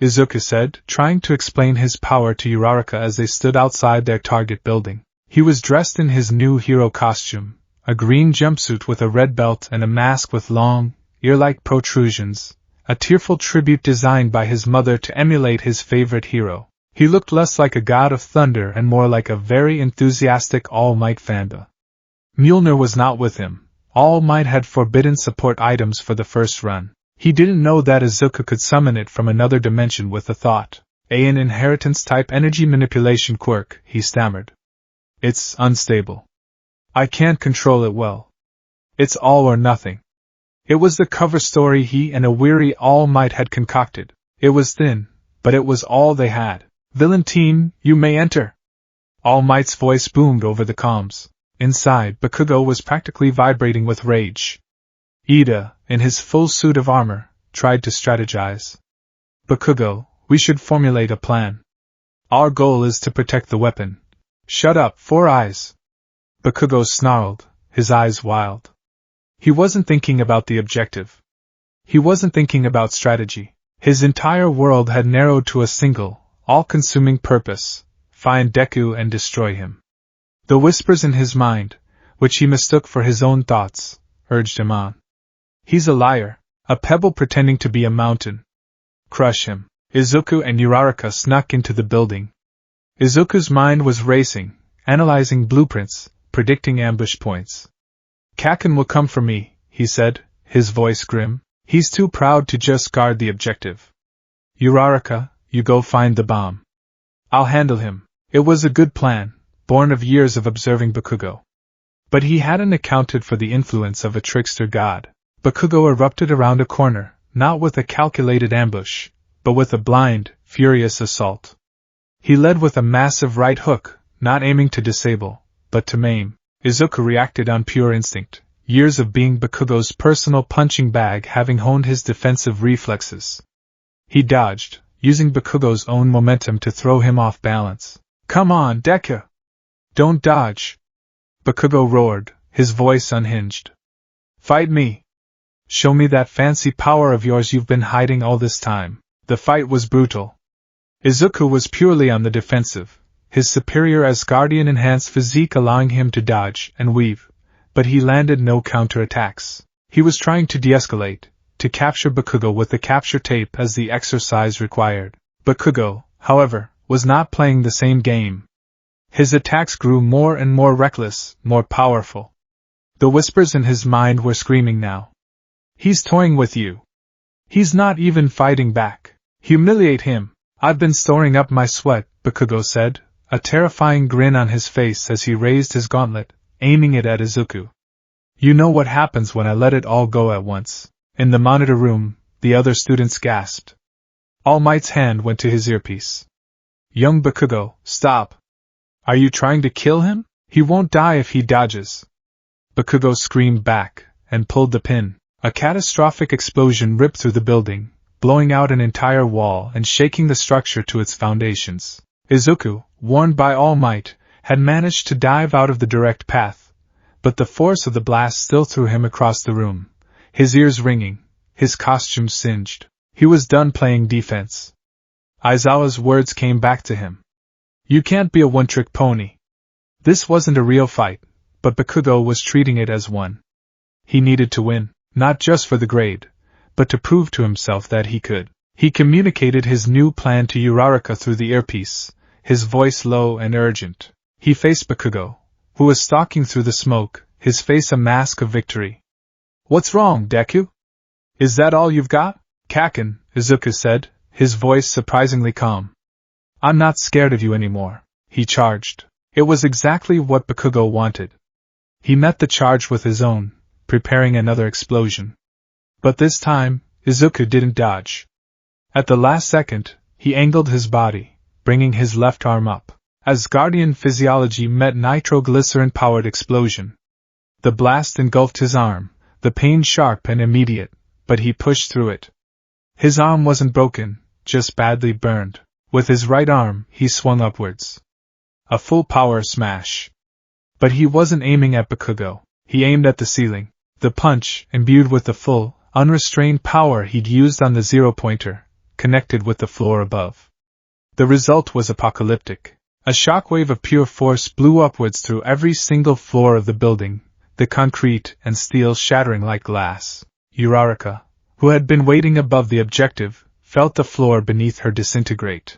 Izuku said, trying to explain his power to Uraraka as they stood outside their target building. He was dressed in his new hero costume, a green jumpsuit with a red belt and a mask with long, ear-like protrusions, a tearful tribute designed by his mother to emulate his favorite hero. He looked less like a god of thunder and more like a very enthusiastic All Might fanda. Mjolnir was not with him. All Might had forbidden support items for the first run. He didn't know that Izuku could summon it from another dimension with a thought. An inheritance-type energy manipulation quirk, he stammered. It's unstable. I can't control it well. It's all or nothing. It was the cover story he and a weary All Might had concocted. It was thin, but it was all they had. Villain team, you may enter. All Might's voice boomed over the comms. Inside, Bakugo was practically vibrating with rage. Ida, in his full suit of armor, tried to strategize. Bakugo, we should formulate a plan. Our goal is to protect the weapon. Shut up, Four Eyes. Bakugo snarled, his eyes wild. He wasn't thinking about the objective. He wasn't thinking about strategy. His entire world had narrowed to a single, all-consuming purpose: find Deku and destroy him. The whispers in his mind, which he mistook for his own thoughts, urged him on. He's a liar, a pebble pretending to be a mountain. Crush him. Izuku and Uraraka snuck into the building. Izuku's mind was racing, analyzing blueprints, predicting ambush points. Kaken will come for me, he said, his voice grim. He's too proud to just guard the objective. Uraraka, you go find the bomb. I'll handle him. It was a good plan, born of years of observing Bakugo. But he hadn't accounted for the influence of a trickster god. Bakugo erupted around a corner, not with a calculated ambush, but with a blind, furious assault. He led with a massive right hook, not aiming to disable, but to maim. Izuku reacted on pure instinct, years of being Bakugo's personal punching bag having honed his defensive reflexes. He dodged, using Bakugo's own momentum to throw him off balance. Come on, Deku! Don't dodge! Bakugo roared, his voice unhinged. Fight me! Show me that fancy power of yours you've been hiding all this time. The fight was brutal. Izuku was purely on the defensive, his superior Asgardian enhanced physique allowing him to dodge and weave, but he landed no counterattacks. He was trying to de-escalate, to capture Bakugo with the capture tape as the exercise required. Bakugo, however, was not playing the same game. His attacks grew more and more reckless, more powerful. The whispers in his mind were screaming now. He's toying with you. He's not even fighting back. Humiliate him. I've been storing up my sweat, Bakugo said, a terrifying grin on his face as he raised his gauntlet, aiming it at Izuku. You know what happens when I let it all go at once. In the monitor room, the other students gasped. All Might's hand went to his earpiece. Young Bakugo, stop. Are you trying to kill him? He won't die if he dodges. Bakugo screamed back, and pulled the pin. A catastrophic explosion ripped through the building, blowing out an entire wall and shaking the structure to its foundations. Izuku, warned by All Might, had managed to dive out of the direct path, but the force of the blast still threw him across the room, his ears ringing, his costume singed. He was done playing defense. Aizawa's words came back to him. You can't be a one-trick pony. This wasn't a real fight, but Bakugo was treating it as one. He needed to win, not just for the grade, but to prove to himself that he could. He communicated his new plan to Uraraka through the earpiece, his voice low and urgent. He faced Bakugo, who was stalking through the smoke, his face a mask of victory. What's wrong, Deku? Is that all you've got? Kaken, Izuku said, his voice surprisingly calm. I'm not scared of you anymore, he charged. It was exactly what Bakugo wanted. He met the charge with his own, preparing another explosion. But this time, Izuku didn't dodge. At the last second, he angled his body, bringing his left arm up. Asgardian physiology met nitroglycerin-powered explosion. The blast engulfed his arm, the pain sharp and immediate, but he pushed through it. His arm wasn't broken, just badly burned. With his right arm, he swung upwards. A full power smash. But he wasn't aiming at Bakugo. He aimed at the ceiling. The punch, imbued with the full, unrestrained power he'd used on the zero-pointer, connected with the floor above. The result was apocalyptic. A shockwave of pure force blew upwards through every single floor of the building, the concrete and steel shattering like glass. Uraraka, who had been waiting above the objective, felt the floor beneath her disintegrate.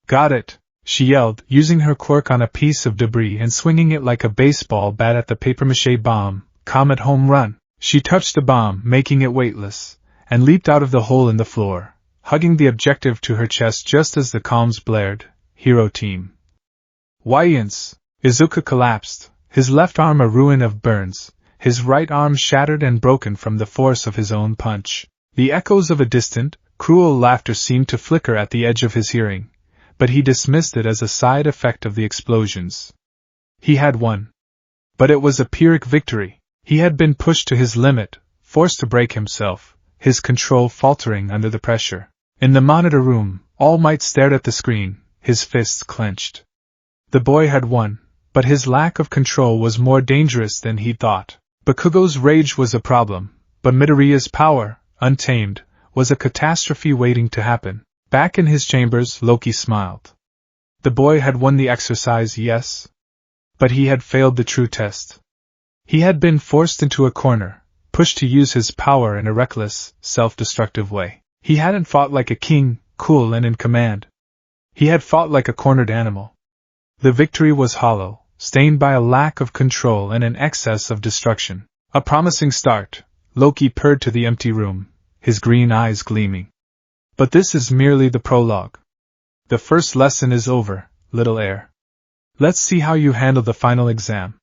Got it, she yelled, using her quirk on a piece of debris and swinging it like a baseball bat at the papier-mâché bomb. Comet home run. She touched the bomb, making it weightless, and leaped out of the hole in the floor, hugging the objective to her chest just as the comms blared. Hero team. Whyans! Izuku collapsed, his left arm a ruin of burns, his right arm shattered and broken from the force of his own punch. The echoes of a distant, cruel laughter seemed to flicker at the edge of his hearing, but he dismissed it as a side effect of the explosions. He had won. But it was a Pyrrhic victory. He had been pushed to his limit, forced to break himself, his control faltering under the pressure. In the monitor room, All Might stared at the screen, his fists clenched. The boy had won, but his lack of control was more dangerous than he'd thought. Bakugo's rage was a problem, but Midoriya's power, untamed, was a catastrophe waiting to happen. Back in his chambers, Loki smiled. The boy had won the exercise, yes, but he had failed the true test. He had been forced into a corner, pushed to use his power in a reckless, self-destructive way. He hadn't fought like a king, cool and in command. He had fought like a cornered animal. The victory was hollow, stained by a lack of control and an excess of destruction. A promising start, Loki purred to the empty room, his green eyes gleaming. But this is merely the prologue. The first lesson is over, little heir. Let's see how you handle the final exam.